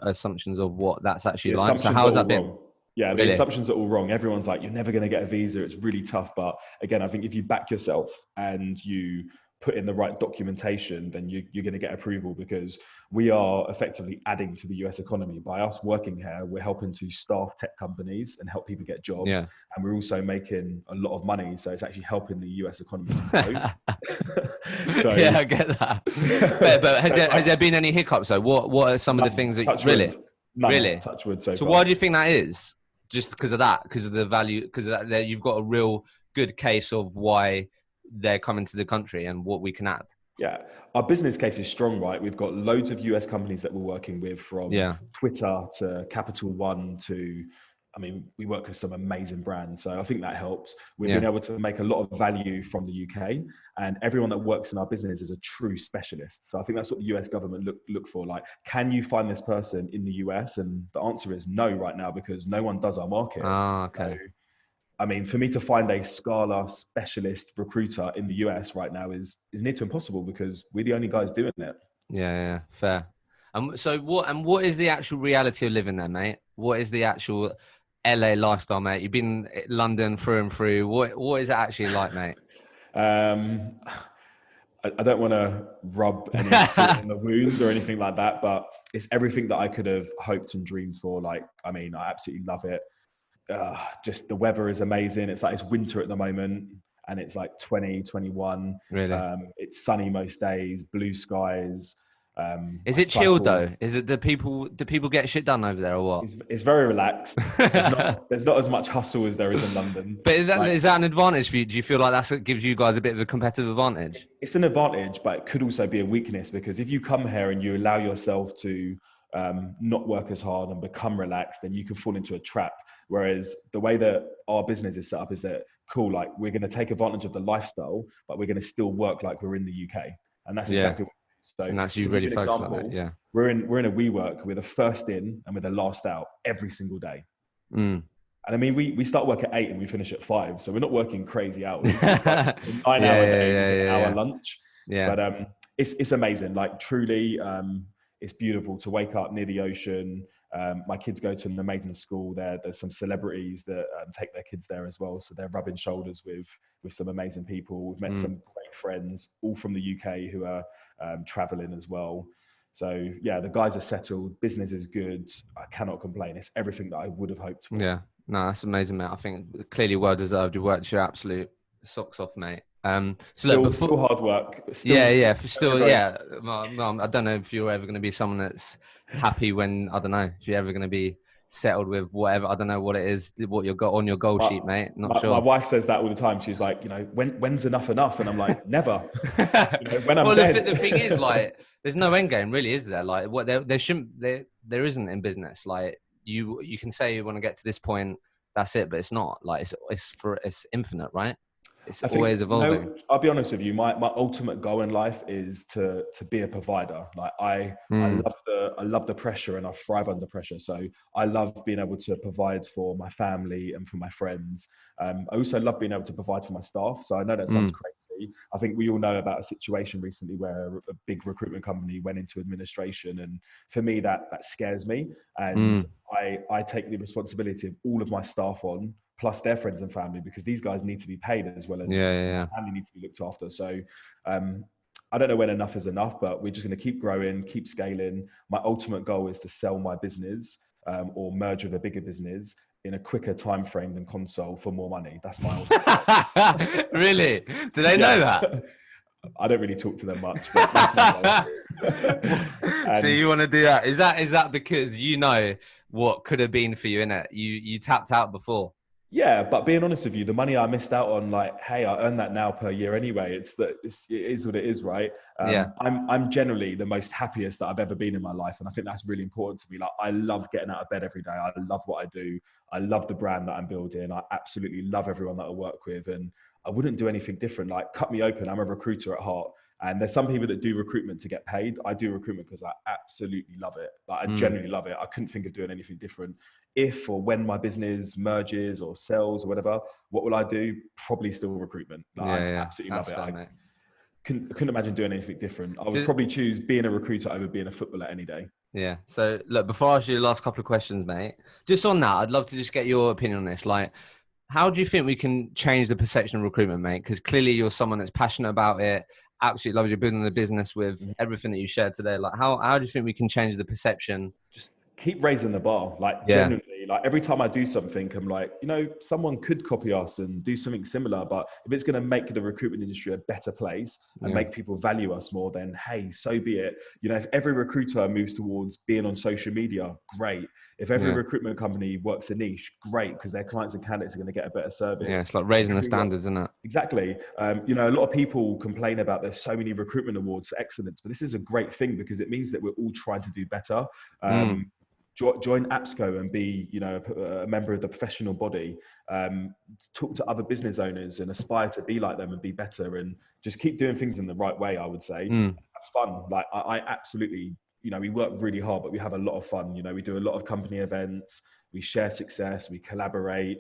assumptions of what that's actually like. So how has that been? Wrong. Yeah, the assumptions are all wrong. Everyone's like, you're never going to get a visa. It's really tough. But again, I think if you back yourself and you put in the right documentation, then you're going to get approval, because we are effectively adding to the US economy. By us working here, we're helping to staff tech companies and help people get jobs. Yeah. And we're also making a lot of money. So it's actually helping the US economy to grow. So, yeah, I get that. but has there been any hiccups though? What are some of the things that really? Touch wood so So far. why do you think that is? Just because of that? Because of the value? Because you've got a real good case of why they're coming to the country and what we can add. Yeah, our business case is strong, right? We've got loads of US companies that we're working with, from Twitter to Capital One to, I mean, we work with some amazing brands. So I think that helps. We've been able to make a lot of value from the UK, and everyone that works in our business is a true specialist. So I think that's what the US government look for. Like, can you find this person in the US? And the answer is no right now, because no one does our market. Ah, okay. So, I mean, for me to find a Scala specialist recruiter in the US right now is near to impossible, because we're the only guys doing it. Yeah, fair. So what is the actual reality of living there, mate? What is the actual LA lifestyle, mate? You've been in London through and through. What is it actually like, mate? I don't want to rub any salt in the wound or anything like that, but it's everything that I could have hoped and dreamed for. Like, I mean, I absolutely love it. Just the weather is amazing. It's like it's winter at the moment, and it's like 20, 21. Really? It's sunny most days, blue skies. Is it chilled though? Is it do people get shit done over there, or what? It's very relaxed. There's not as much hustle as there is in London. But is that an advantage for you? Do you feel like that gives you guys a bit of a competitive advantage? It's an advantage, but it could also be a weakness, because if you come here and you allow yourself to not work as hard and become relaxed, then you can fall into a trap. Whereas the way that our business is set up is that, cool, like, we're going to take advantage of the lifestyle, but we're going to still work like we're in the UK. And that's exactly what we do. So, and that's you really focus on that, yeah. We're in a WeWork with a first in and with a last out every single day. And I mean, we start work at 8 and we finish at 5. So we're not working crazy hours. It's like a 9-hour day with an hour lunch. Yeah. But it's amazing. Like, truly, it's beautiful to wake up near the ocean. My kids go to an amazing school there. There's some celebrities that take their kids there as well. So they're rubbing shoulders with some amazing people. We've met some great friends, all from the UK, who are traveling as well. So yeah, the guys are settled. Business is good. I cannot complain. It's everything that I would have hoped for. Yeah, no, that's amazing, mate. I think clearly well deserved. You worked your absolute socks off, mate. So look, still hard work. I don't know if you're ever going to be someone that's happy when, I don't know, if you're ever going to be settled with whatever. I don't know what it is, what you've got on your goal sheet, mate. Not sure. My wife says that all the time. She's like, when's enough? And I'm like, never. When I'm Well, dead. the thing is, like, there's no end game, really, is there? Like, what there shouldn't there isn't in business. Like, you can say you want to get to this point, that's it, but it's not. Like, it's infinite, right? It's always evolving. I'll be honest with you. My ultimate goal in life is to be a provider. Like I love the pressure, and I thrive under pressure. So I love being able to provide for my family and for my friends. I also love being able to provide for my staff. So I know that sounds crazy. I think we all know about a situation recently where a big recruitment company went into administration, and for me that scares me. And I take the responsibility of all of my staff on, plus their friends and family, because these guys need to be paid as well as family need to be looked after. So I don't know when enough is enough, but we're just going to keep growing, keep scaling. My ultimate goal is to sell my business or merge with a bigger business in a quicker time frame than Console for more money. That's my ultimate goal. Really? Do they know that? I don't really talk to them much, but that's my goal. So you want to do that? Is that because you know what could have been for you, innit? You tapped out before. Yeah, but being honest with you, the money I missed out on, like, hey, I earn that now per year anyway. It is what it is, right? I'm generally the most happiest that I've ever been in my life, and I think that's really important to me. Like, I love getting out of bed every day. I love what I do. I love the brand that I'm building. I absolutely love everyone that I work with, and I wouldn't do anything different. Like, cut me open. I'm a recruiter at heart. And there's some people that do recruitment to get paid. I do recruitment because I absolutely love it. Like, I genuinely love it. I couldn't think of doing anything different. If or when my business merges or sells or whatever, what will I do? Probably still recruitment. Like, I absolutely love it. I couldn't imagine doing anything different. I would probably choose being a recruiter over being a footballer any day. Yeah. So look, before I ask you the last couple of questions, mate, just on that, I'd love to just get your opinion on this. Like, how do you think we can change the perception of recruitment, mate? Because clearly you're someone that's passionate about it, absolutely loves you building the business with everything that you shared today. Like, how do you think we can change the perception? Just keep raising the bar. Like, genuinely, like, every time I do something, I'm like, someone could copy us and do something similar, but if it's going to make the recruitment industry a better place and make people value us more, then hey, so be it. If every recruiter moves towards being on social media, great. If every recruitment company works a niche, great, because their clients and candidates are going to get a better service. Yeah, it's like raising the standards, isn't it? Exactly. A lot of people complain about there's so many recruitment awards for excellence, but this is a great thing because it means that we're all trying to do better. Join APSCO and be, a member of the professional body. Talk to other business owners and aspire to be like them and be better, and just keep doing things in the right way, I would say. Have fun. Like, I absolutely, we work really hard, but we have a lot of fun. We do a lot of company events. We share success. We collaborate.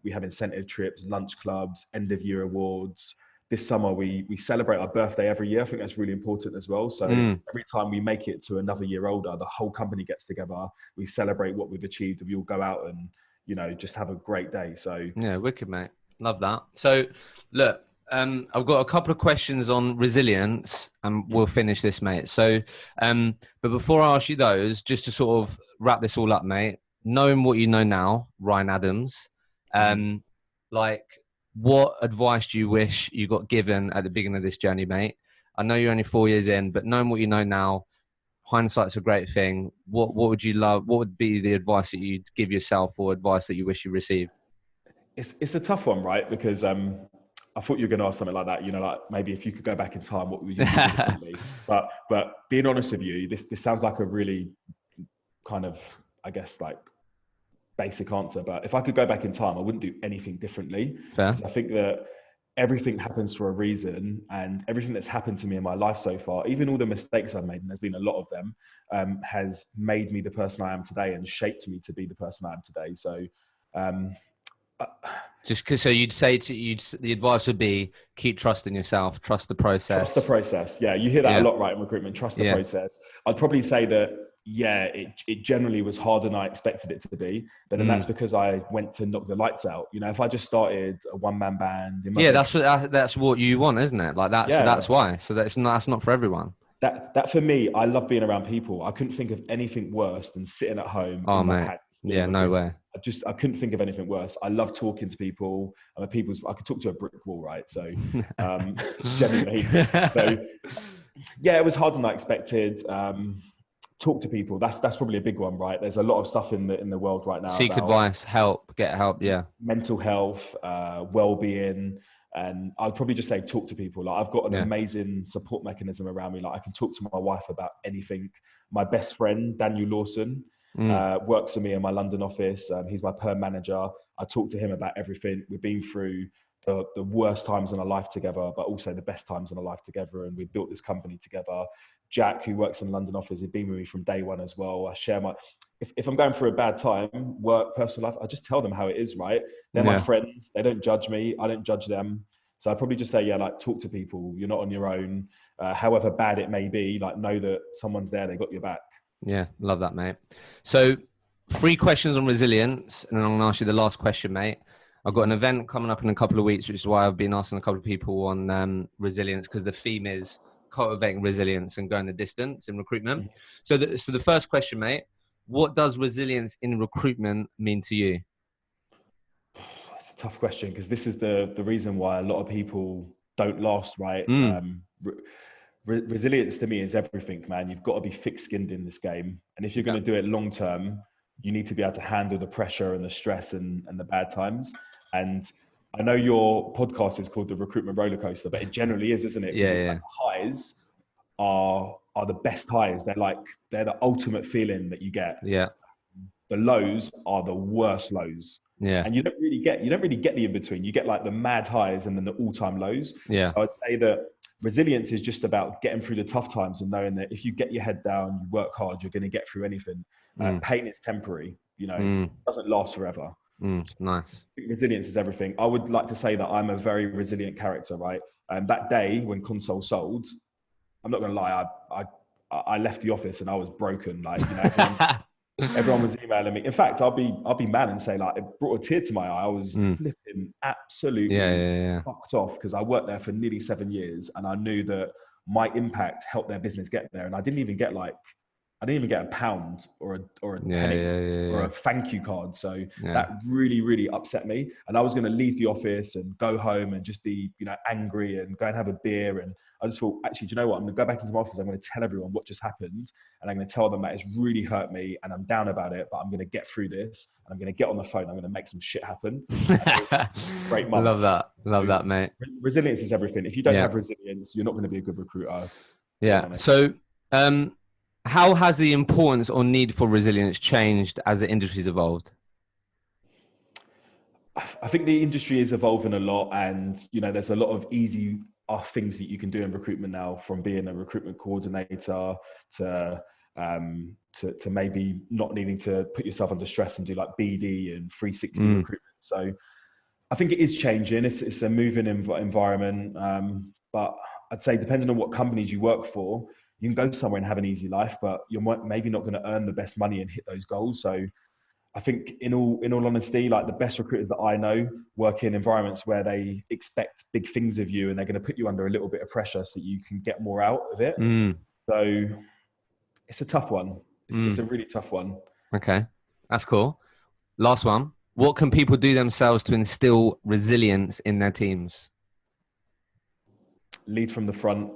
We have incentive trips, lunch clubs, end of year awards. This summer, we celebrate our birthday every year. I think that's really important as well. So every time we make it to another year older, the whole company gets together. We celebrate what we've achieved, and we all go out and, just have a great day. So yeah, wicked, mate. Love that. So look, I've got a couple of questions on resilience, and we'll finish this, mate. So, but before I ask you those, just to sort of wrap this all up, mate, knowing what you know now, Ryan Adams, like, what advice do you wish you got given at the beginning of this journey, mate? I know you're only 4 years in, but knowing what you know now, hindsight's a great thing. What would you love? What would be the advice that you'd give yourself, or advice that you wish you received? It's a tough one, right? Because I thought you were going to ask something like that. Like, maybe if you could go back in time, what would you do differently? But being honest with you, this sounds like a really kind of, I guess, like, basic answer, but if I could go back in time, I wouldn't do anything differently. Fair. I think that everything happens for a reason, and everything that's happened to me in my life so far, even all the mistakes I've made, and there's been a lot of them, has made me the person I am today and shaped me to be the person I am today. So just because, so you'd say the advice would be keep trusting yourself, trust the process. Trust the process. Yeah, you hear that a lot, right, in recruitment. Trust the process. I'd probably say that, it generally was harder than I expected it to be, but then that's because I went to knock the lights out. If I just started a one-man band, that's what you want, isn't it? Like, that's why. So that's not for everyone. That for me, I love being around people. I couldn't think of anything worse than sitting at home. Oh, mate. Yeah, no way. I couldn't think of anything worse. I love talking to people. I could talk to a brick wall, right? So, generally. So, yeah, it was harder than I expected. talk to people. That's probably a big one, right? There's a lot of stuff in the world right now Seek about advice, help, get help. Yeah. mental health, well-being, and I'd probably just say talk to people. Like, I've got an amazing support mechanism around me. Like, I can talk to my wife about anything. My best friend, Daniel Lawson, works for me in my London office. He's my perm manager. I talk to him about everything. We've been through the worst times in our life together, but also the best times in our life together. And we've built this company together. Jack, who works in the London office, has been with me from day one as well. I share my, if I'm going through a bad time, work, personal life, I just tell them how it is, right? They're my friends. They don't judge me. I don't judge them. So I'd probably just say, like, talk to people. You're not on your own. However bad it may be, like, know that someone's there. They got your back. Yeah, love that, mate. So 3 questions on resilience, and then I'm going to ask you the last question, mate. I've got an event coming up in a couple of weeks, which is why I've been asking a couple of people on resilience, because the theme is cultivating resilience and going the distance in recruitment. So the first question, mate, what does resilience in recruitment mean to you? It's a tough question, because this is the reason why a lot of people don't last, right? Resilience to me is everything, man. You've got to be thick-skinned in this game. And if you're going to do it long term, you need to be able to handle the pressure and the stress and the bad times. And I know your podcast is called the Recruitment Roller Coaster, but it generally is, isn't it? Because like, highs are the best highs. They're the ultimate feeling that you get. Yeah. The lows are the worst lows. Yeah. And you don't really get the in between. You get like the mad highs and then the all-time lows. Yeah. So I'd say that resilience is just about getting through the tough times and knowing that if you get your head down, you work hard, you're going to get through anything. Pain is temporary, it doesn't last forever. Nice. Resilience is everything. I would like to say that I'm a very resilient character, right? And that day when Console sold, I'm not going to lie, I left the office and I was broken. Like, everyone was emailing me. In fact, I'll be mad and say, like, it brought a tear to my eye. I was flipping absolutely fucked off, because I worked there for nearly 7 years and I knew that my impact helped their business get there. And I didn't even get a pound or a penny or a thank you card. So that really, really upset me. And I was going to leave the office and go home and just be, angry and go and have a beer. And I just thought, actually, do you know what? I'm going to go back into my office. I'm going to tell everyone what just happened. And I'm going to tell them that it's really hurt me and I'm down about it, but I'm going to get through this and I'm going to get on the phone. I'm going to make some shit happen. Great month. Love that, mate. Resilience is everything. If you don't have resilience, you're not going to be a good recruiter. Yeah. So, how has the importance or need for resilience changed as the industry's evolved? I think the industry is evolving a lot, and there's a lot of easy things that you can do in recruitment now, from being a recruitment coordinator to maybe not needing to put yourself under stress and do like BD and 360 recruitment. So I think it is changing. It's a moving environment, but I'd say depending on what companies you work for, you can go somewhere and have an easy life, but you're maybe not going to earn the best money and hit those goals. So I think in all honesty, like, the best recruiters that I know work in environments where they expect big things of you and they're going to put you under a little bit of pressure so you can get more out of it. So it's a tough one. It's a really tough one. Okay. That's cool. Last one. What can people do themselves to instill resilience in their teams? Lead from the front.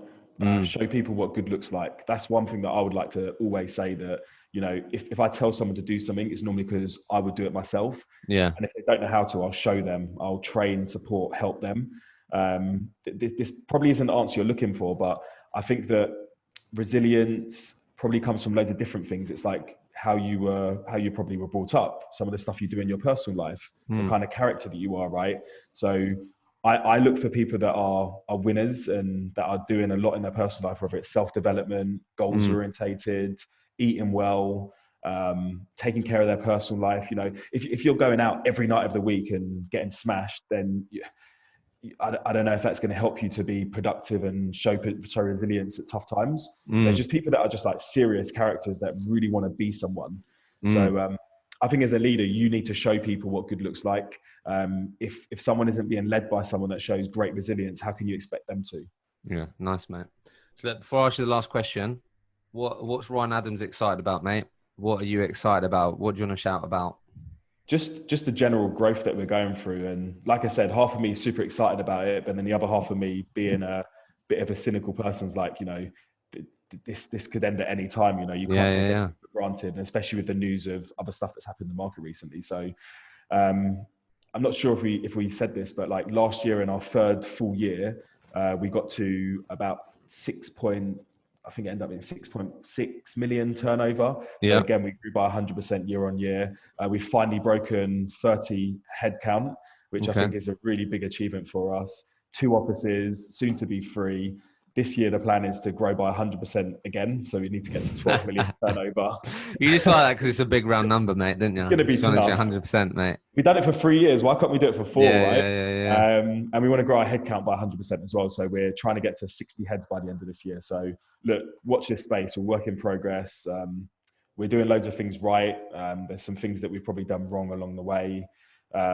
Show people what good looks like. That's one thing that I would like to always say, that if I tell someone to do something, it's normally because I would do it myself. And if they don't know how to, I'll show them. I'll train, support, help them. This probably isn't the answer you're looking for, but I think that resilience probably comes from loads of different things. It's like how you probably were brought up, some of the stuff you do in your personal life, the kind of character that you are, right? So I look for people that are winners and that are doing a lot in their personal life, whether it's self-development, goals orientated, eating well, taking care of their personal life. If you're going out every night of the week and getting smashed, then I don't know if that's going to help you to be productive and show resilience at tough times. So it's just people that are just like serious characters that really want to be someone. So I think as a leader, you need to show people what good looks like. If someone isn't being led by someone that shows great resilience, how can you expect them to? Yeah, nice, mate. So before I ask you the last question, what's Ryan Adams excited about, mate? What are you excited about? What do you want to shout about? Just the general growth that we're going through. And like I said, half of me is super excited about it, but then the other half of me, being a bit of a cynical person, is like, this could end at any time. You know, you can't take it for granted, and especially with the news of other stuff that's happened in the market recently. So I'm not sure if we said this, but like last year in our third full year, we got to about I think it ended up being 6.6 million turnover. So again, we grew by 100% year on year. We've finally broken 30 headcount, which I think is a really big achievement for us. 2 offices, soon to be 3. This year, the plan is to grow by 100% again. So we need to get to 12 million turnover. You just like that because it's a big round number, mate, didn't you? It's going to be tough. 100%, mate. We've done it for 3 years. Why can't we do it for 4, right? Yeah. And we want to grow our headcount by 100% as well. So we're trying to get to 60 heads by the end of this year. So look, watch this space. We're work in progress. We're doing loads of things right. There's some things that we've probably done wrong along the way.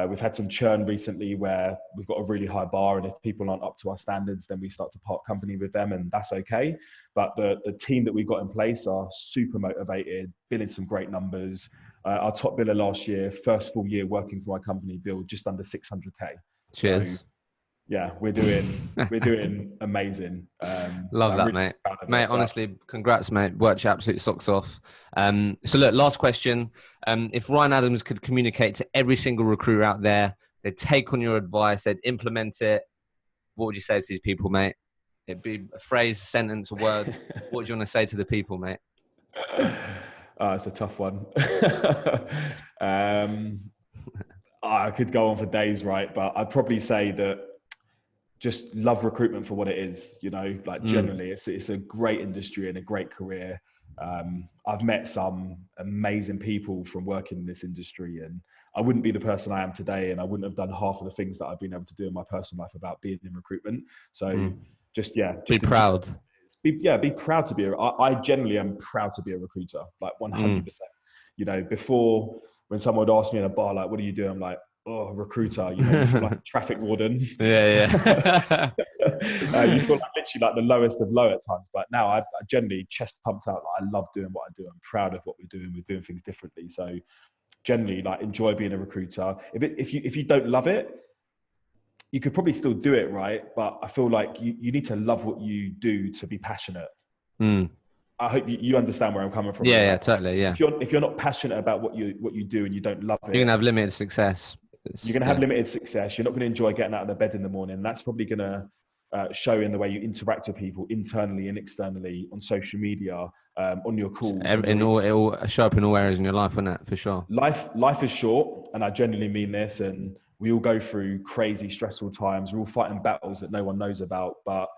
We've had some churn recently where we've got a really high bar, and if people aren't up to our standards, then we start to part company with them, and that's okay. But the team that we've got in place are super motivated, billing some great numbers. Our top biller last year, first full year working for my company, billed just under 600K. Cheers. So, yeah, we're doing amazing. Love that, really mate. Honestly, congrats, mate. Worked your absolute socks off. So look, last question. If Ryan Adams could communicate to every single recruiter out there, they'd take on your advice, they'd implement it, what would you say to these people, mate? It'd be a phrase, a sentence, a word. What do you want to say to the people, mate? It's a tough one. I could go on for days, right? But I'd probably say that just love recruitment for what it is, you know, like generally it's a great industry and a great career. I've met some amazing people from working in this industry, and I wouldn't be the person I am today, and I wouldn't have done half of the things that I've been able to do in my personal life about being in recruitment. So just be proud. Be proud to be I generally am proud to be a recruiter, like 100%. You know, before when someone would ask me in a bar, like, what do you do? I'm like, oh, recruiter, you know, you feel like a traffic warden. You feel like literally like the lowest of low at times. But now I generally chest pumped out. Like, I love doing what I do. I'm proud of what we're doing. We're doing things differently. So generally, like, enjoy being a recruiter. If you don't love it, you could probably still do it, right? But I feel like you need to love what you do to be passionate. I hope you understand where I'm coming from. Yeah, totally. Yeah. If you're not passionate about what you do and you don't love it, you're gonna have limited success. You're going to have limited success. You're not going to enjoy getting out of the bed in the morning. That's probably going to show in the way you interact with people internally and externally on social media, on your calls. It will show up in all areas in your life, won't it? For sure. Life is short, and I genuinely mean this. And we all go through crazy, stressful times. We're all fighting battles that no one knows about. But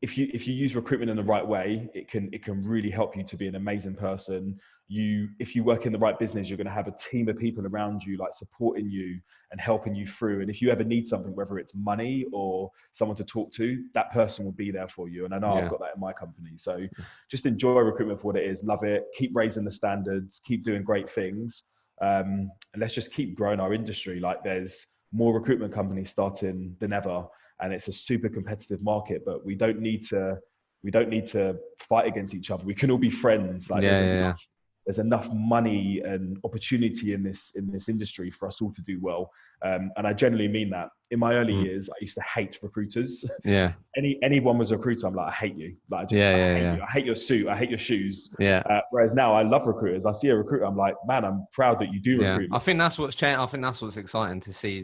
if you use recruitment in the right way, it can really help you to be an amazing person. If you work in the right business, you're going to have a team of people around you, like supporting you and helping you through. And if you ever need something, whether it's money or someone to talk to, that person will be there for you. And I know I've got that in my company. So just enjoy recruitment for what it is. Love it. Keep raising the standards. Keep doing great things. And let's just keep growing our industry. Like, there's more recruitment companies starting than ever, and it's a super competitive market. But we don't need to fight against each other. We can all be friends. Like, there's enough money and opportunity in this industry for us all to do well. And I generally mean that. In my early years, I used to hate recruiters. Yeah. Anyone was a recruiter, I'm like, I hate you. Like, I hate you. I hate your suit. I hate your shoes. Yeah. Whereas now I love recruiters. I see a recruiter, I'm like, man, I'm proud that you do recruit. I think that's what's changed. I think that's what's exciting to see